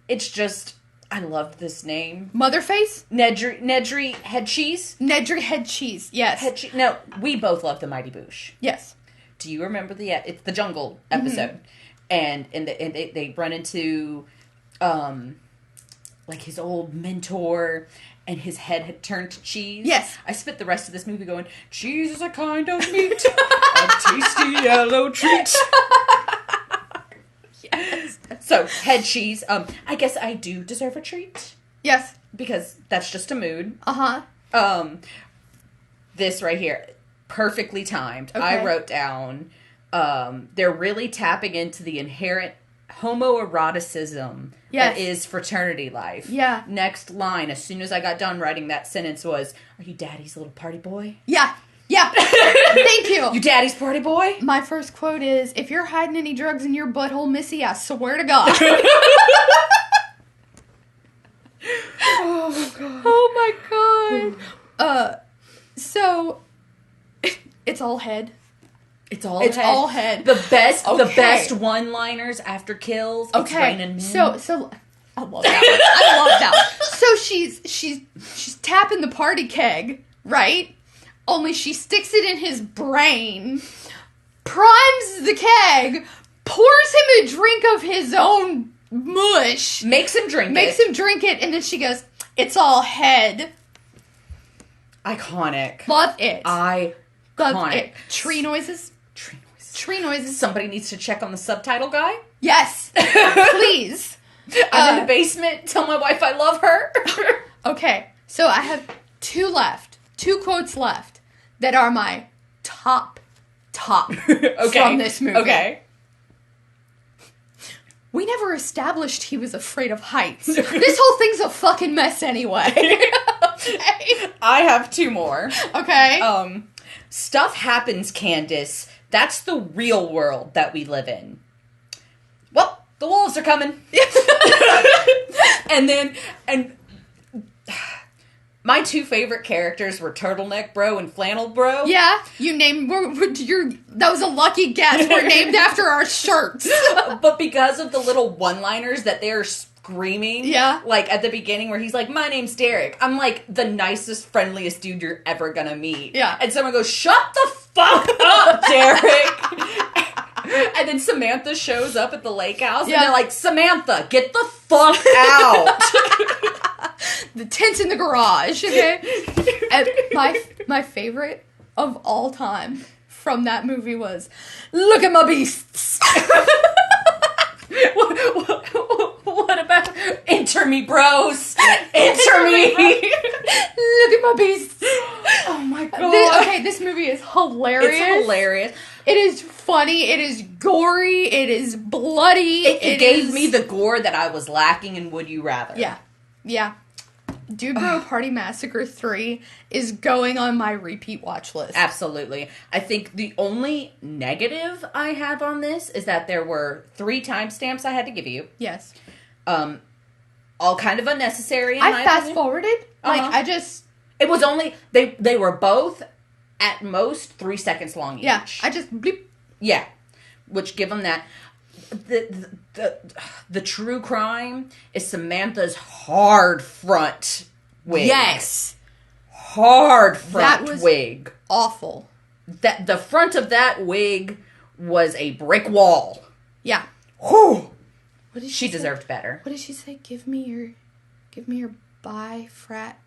It's just, I love this name. Motherface? Nedry Head Cheese? Nedry Head Cheese, yes. No, we both love the Mighty Boosh. Yes. Do you remember it's the jungle episode? And they run into, his old mentor, and his head had turned to cheese. Yes. I spent the rest of this movie going, cheese is a kind of meat, a tasty yellow treat. Yes. So, head cheese. I guess I do deserve a treat. Yes. Because that's just a mood. This right here, perfectly timed. Okay. I wrote down, they're really tapping into the inherent homoeroticism that is fraternity life. Yeah. Next line, as soon as I got done writing that sentence was, are you daddy's little party boy? Yeah. Yeah. Thank you. You daddy's party boy? My first quote is, if you're hiding any drugs in your butthole, Missy, I swear to God. Oh, God. Oh, my God. So, It's all head. It's all head. The best one-liners after kills. It's raining men. So I love that one. So she's tapping the party keg, right? Only she sticks it in his brain, primes the keg, pours him a drink of his own mush. Makes him drink it, and then she goes, "It's all head." Iconic. Love it. Love it. Tree noises. Somebody needs to check on the subtitle guy. Yes. Please. I'm in the basement. Tell my wife I love her. Okay. So I have two quotes left that are my top from this movie. Okay. We never established he was afraid of heights. This whole thing's a fucking mess anyway. Okay. I have two more. Okay. Stuff happens, Candace. That's the real world that we live in. Well, the wolves are coming. and my two favorite characters were Turtleneck Bro and Flannel Bro. Yeah, that was a lucky guess. We're named after our shirts. But because of the little one-liners that they're screaming, yeah, like at the beginning where he's like, "My name's Derek," I'm like the nicest, friendliest dude you're ever gonna meet. Yeah, and someone goes, "Shut the fuck up, Derek." And then Samantha shows up at the lake house, and they're like, "Samantha, get the fuck out." The tent's in the garage, okay? And my favorite of all time from that movie was, "Look at my beasts." What about enter me, bros? Enter me. Look at my beasts. Oh my god. This movie is hilarious. It's hilarious. It is funny. It is gory. It is bloody. It gave me the gore that I was lacking in Would You Rather. Yeah. Dude Bro Party Massacre 3 is going on my repeat watch list. Absolutely. I think the only negative I have on this is that there were 3 timestamps I had to give you. Yes. All kind of unnecessary. I fast forwarded. It was only they were both at most 3 seconds long each. Yeah. I just bleep. Yeah. Which give them that. The true crime is Samantha's hard front wig. Yes. Hard front wig. Awful. That the front of that wig was a brick wall. Yeah. Whew. She deserved better. What did she say? Give me your bi-frat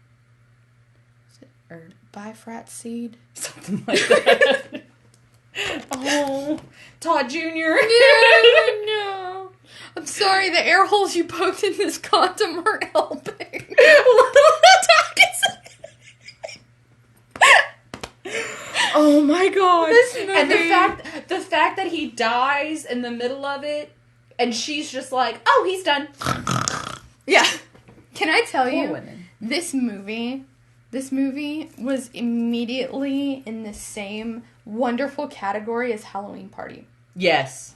seed. Something like that. Oh, Todd Jr. No. I'm sorry, the air holes you poked in this condom aren't helping. Oh my god. This movie. And the fact that he dies in the middle of it, and she's just like, "Oh, he's done." Yeah. Can I tell Poor you, women. This movie was immediately in the same wonderful category as Halloween Party. Yes.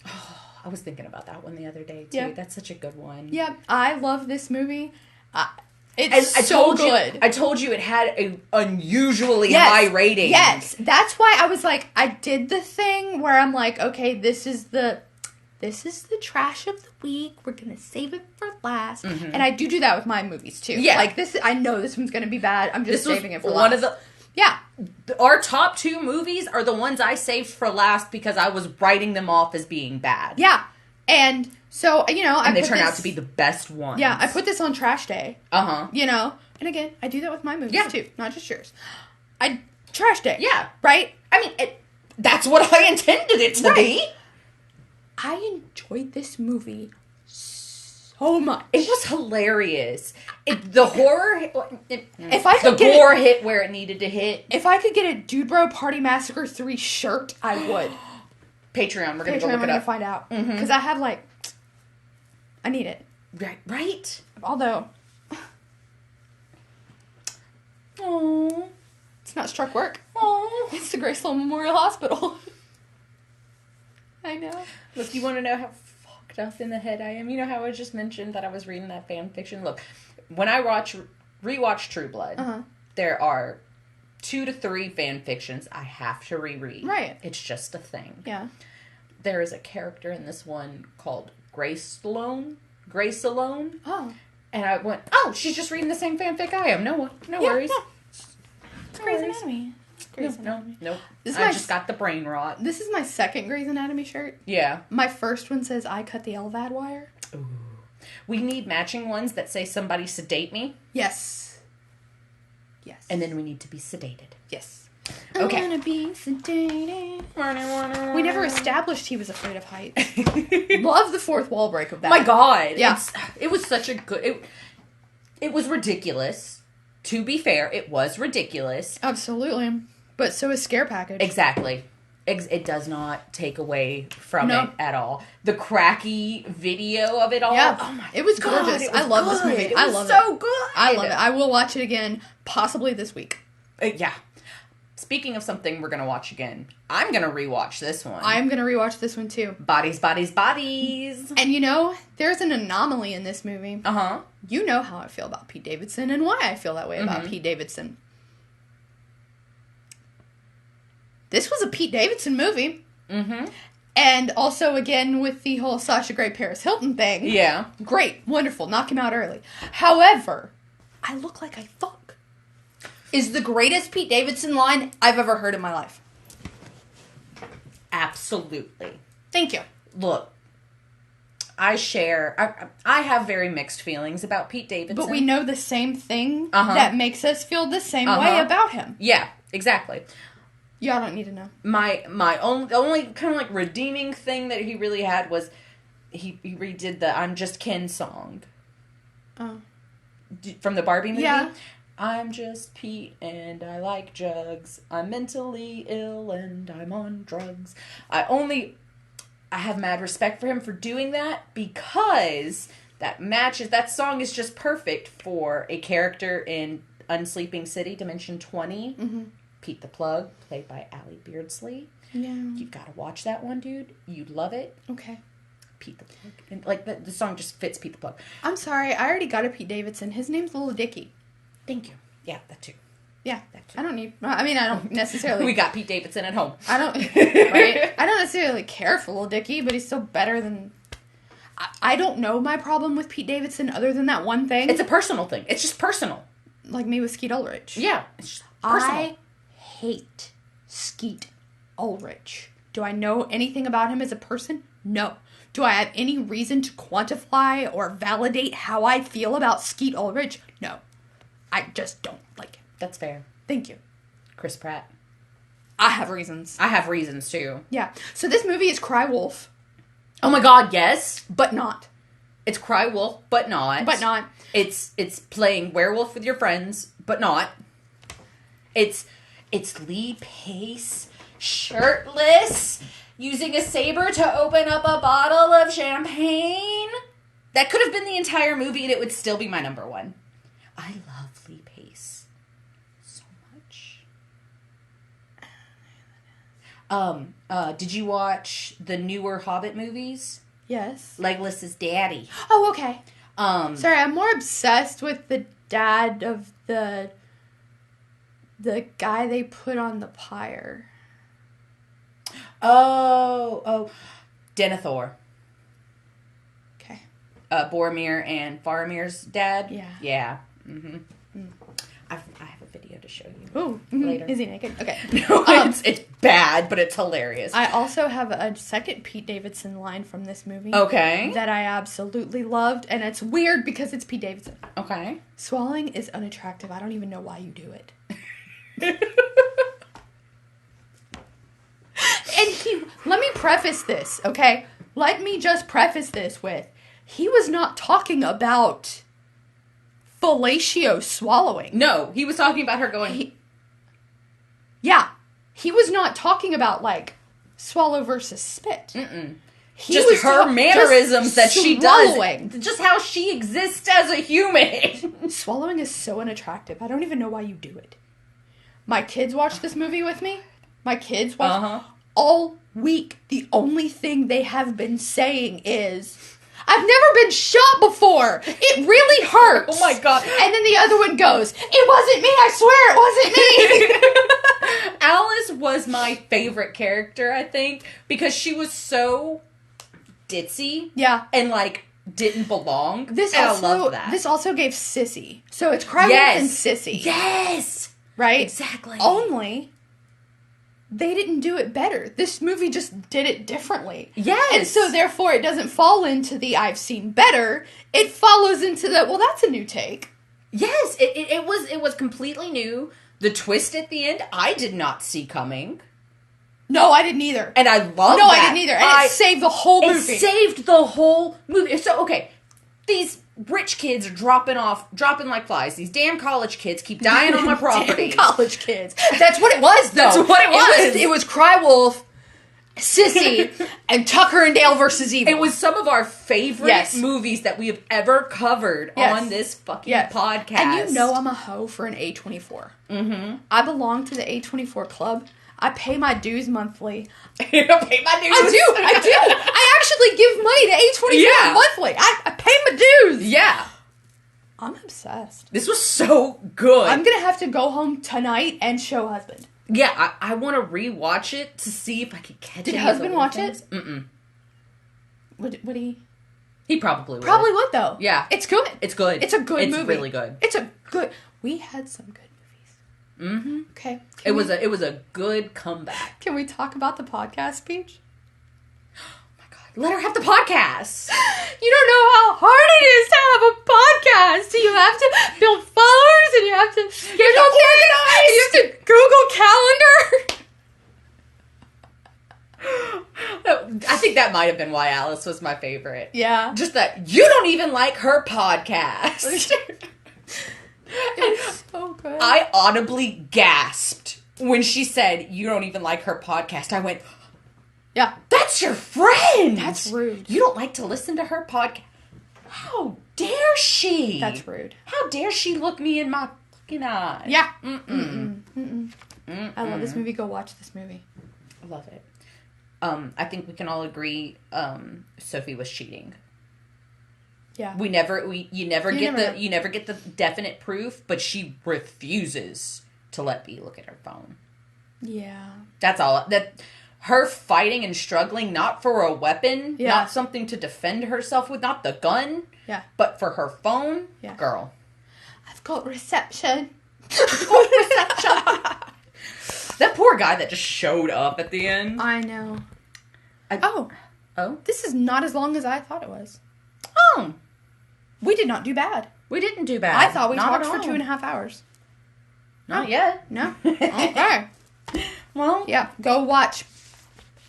Oh, I was thinking about that one the other day, too. Yep. That's such a good one. Yep. I love this movie. It's so good. I told you it had an unusually high rating. Yes. That's why I was like, I did the thing where I'm like, okay, this is the trash of the week. We're going to save it for last. Mm-hmm. And I do that with my movies, too. Yeah. Like, I know this one's going to be bad. I'm just saving it for last. Yeah. Our top 2 movies are the ones I saved for last because I was writing them off as being bad. Yeah. And so, they turn out to be the best ones. Yeah, I put this on Trash Day. Uh-huh. And again, I do that with my movies, too. Not just yours. Trash Day. Yeah. Right? I mean, that's what I intended it to be. I enjoyed this movie so much. It was hilarious. The horror, the gore hit where it needed to hit. If I could get a Dude Bro Party Massacre 3 shirt, I would. Patreon, we're going to go look it up. We're going to find out. Because I have, I need it. Right? Although, oh, it's not struck work. Oh, it's the Grace Sloan Memorial Hospital. I know. Look, you want to know how fucked up in the head I am? You know how I just mentioned that I was reading that fan fiction? Look, when I rewatch True Blood, there are 2 to 3 fan fictions I have to reread. Right. It's just a thing. Yeah. There is a character in this one called Grace Alone. Grace Alone. Oh. And I went, oh, she's just reading the same fanfic I am. No worries. Yeah. It's Grey's Anatomy. Nope. I just got the brain rot. This is my second Grey's Anatomy shirt. Yeah. My first one says, I cut the LVAD wire. Ooh. We need matching ones that say somebody sedate me. Yes. And then we need to be sedated. Yes. Okay. I wanna be sedated. We never established he was afraid of heights. Love the fourth wall break of that. My God. Yeah. It was such a good... It was ridiculous. To be fair, it was ridiculous. Absolutely. But so is Scare Package. Exactly. It does not take away from it at all. The cracky video of it all. Yeah. Oh my it was God, gorgeous. it was I love good. this movie. It I was love so it. good. I love it. I will watch it again, possibly this week. Yeah. Speaking of something we're going to watch again, I'm going to rewatch this one. I'm going to rewatch this one too. Bodies, Bodies, Bodies. And there's an anomaly in this movie. Uh-huh. You know how I feel about Pete Davidson and why I feel that way about Pete Davidson. This was a Pete Davidson movie. Mm-hmm. And also, again, with the whole Sasha Grey Paris Hilton thing. Yeah. Great. Wonderful. Knock him out early. However, I look like I fuck. Is the greatest Pete Davidson line I've ever heard in my life. Absolutely. Thank you. Look, I have very mixed feelings about Pete Davidson. But we know the same thing that makes us feel the same way about him. Yeah, exactly. Y'all don't need to know. My only kind of like redeeming thing that he really had was he redid the I'm Just Ken song. Oh. From the Barbie movie. Yeah. I'm just Pete and I like jugs. I'm mentally ill and I'm on drugs. I have mad respect for him for doing that because that song is just perfect for a character in Unsleeping City, Dimension 20. Mm-hmm. Pete the Plug, played by Allie Beardsley. Yeah. You've got to watch that one, dude. You'd love it. Okay. Pete the Plug. And, like, the song just fits Pete the Plug. I'm sorry. I already got a Pete Davidson. His name's Little Dicky. Thank you. Yeah, that too. Yeah. That too. I don't necessarily... We got Pete Davidson at home. I don't necessarily care for Little Dicky, but he's still better than... I don't know my problem with Pete Davidson other than that one thing. It's a personal thing. It's just personal. Like me with Skeet Ulrich. Yeah. It's just personal. I hate Skeet Ulrich. Do I know anything about him as a person? No. Do I have any reason to quantify or validate how I feel about Skeet Ulrich? No. I just don't like him. That's fair. Thank you. Chris Pratt. I have reasons. I have reasons too. Yeah. So this movie is Cry Wolf. Oh my God, yes. But not. It's Cry Wolf, but not. But not. It's playing werewolf with your friends, but not. It's Lee Pace, shirtless, using a saber to open up a bottle of champagne. That could have been the entire movie and it would still be my number one. I love Lee Pace so much. Did you watch the newer Hobbit movies? Yes. Legolas's daddy. Oh, okay. Sorry, I'm more obsessed with the dad of the guy they put on the pyre. Oh, Denethor. Okay. Boromir and Faramir's dad. Yeah. Yeah. Mm-hmm. I have a video to show you. Ooh, later. Is he naked? Okay. No, it's bad, but it's hilarious. I also have a second Pete Davidson line from this movie. Okay. That I absolutely loved, and it's weird because it's Pete Davidson. Okay. Swallowing is unattractive. I don't even know why you do it. And let me preface this, okay? Let me just preface this with, he was not talking about fellatio swallowing. No, he was talking about her going... He was not talking about, like, swallow versus spit. Mm-mm. Just her mannerisms that she does. Just how she exists as a human. Swallowing is so unattractive. I don't even know why you do it. My kids watch this movie with me. My kids watch all week. The only thing they have been saying is, I've never been shot before. It really hurts. Oh my God. And then the other one goes, it wasn't me. I swear it wasn't me. my favorite character, I think, because she was so ditzy. Yeah. And, like, didn't belong. I love that. This also gave Sissy. So it's Crywolf and Sissy. Yes! Right? Exactly. Only they didn't do it better. This movie just did it differently. Yes. And so therefore it doesn't fall into the I've seen better. It follows into the, well, that's a new take. Yes, it was completely new. The twist at the end, I did not see coming. No, I didn't either. And I love that. No, I didn't either. And it saved the whole movie. It saved the whole movie. So, okay, these rich kids are dropping like flies. These damn college kids keep dying on my property. Damn college kids. That's what it was, though. That's what it was. It was Crywolf, Sissy, and Tucker and Dale versus Evil. It was some of our favorite movies that we have ever covered on this fucking podcast. And you know I'm a hoe for an A24. Mm-hmm. I belong to the A24 club. I pay my dues monthly. You pay my dues? I do. I actually give money to A24 monthly. I pay my dues. Yeah. I'm obsessed. This was so good. I'm going to have to go home tonight and show husband. Yeah, I want to rewatch it to see if I can catch it. Did husband watch it? Mm-mm. Would he? He probably would. Probably would, though. Yeah. It's good. It's good. It's a good movie. It's really good. It's a good... We had some good movies. Mm-hmm. Okay. It was a good comeback. Can we talk about the podcast speech? Oh my God. Let her have the podcast. You don't know how hard it is to have a podcast. You have to build followers and you have to organize. You have to Google Calendar. I think that might have been why Alice was my favorite. Yeah. Just that you don't even like her podcast. It's so good. I audibly gasped when she said, you don't even like her podcast. I went, yeah. That's your friend. That's rude. You don't like to listen to her podcast. How dare she? That's rude. How dare she look me in my fucking eye? Yeah. I love this movie. Go watch this movie. I love it. I think we can all agree Sophie was cheating. Yeah. You never get the definite proof, but she refuses to let B look at her phone. Yeah. That's all. That her fighting and struggling, not for a weapon, not something to defend herself with, not the gun, but for her phone. Yeah. Girl. I've got reception. That poor guy that just showed up at the end. I know. Oh. This is not as long as I thought it was. Oh. We did not do bad. We didn't do bad. I thought we talked for 2.5 hours. Not yet. No. Okay. Well. Yeah. Go watch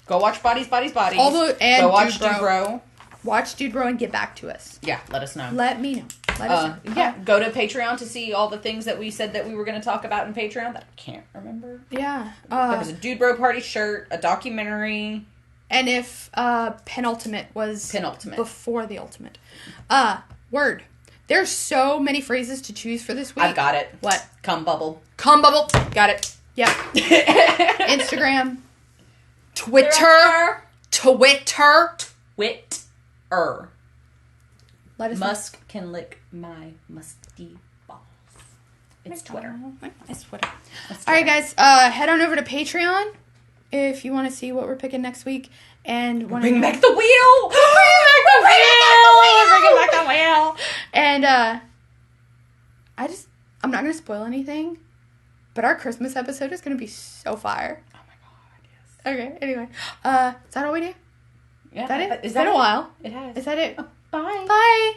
Bodies. Go watch Dude Bro. Watch Dude Bro and get back to us. Yeah, let us know. Let me know. Let us know. Yeah. Go to Patreon to see all the things that we said that we were going to talk about in Patreon that I can't remember. Yeah. There was a Dude Bro Party shirt, a documentary. And if penultimate was before the ultimate. Word. There's so many phrases to choose for this week. I've got it. What? Cum bubble. Cum bubble. Got it. Yep. Instagram. Twitter. Let us Musk can lick my musty balls. It's Twitter. It's Twitter. All right, guys. Head on over to Patreon if you want to see what we're picking next week. And bring back the wheel. Bring back the wheel. And I'm not going to spoil anything, but our Christmas episode is going to be so fire. Oh my God, yes. Okay, anyway. Is that all we do? Yeah. Is that it? It's been a while. It has. Is that it? Oh, bye. Bye.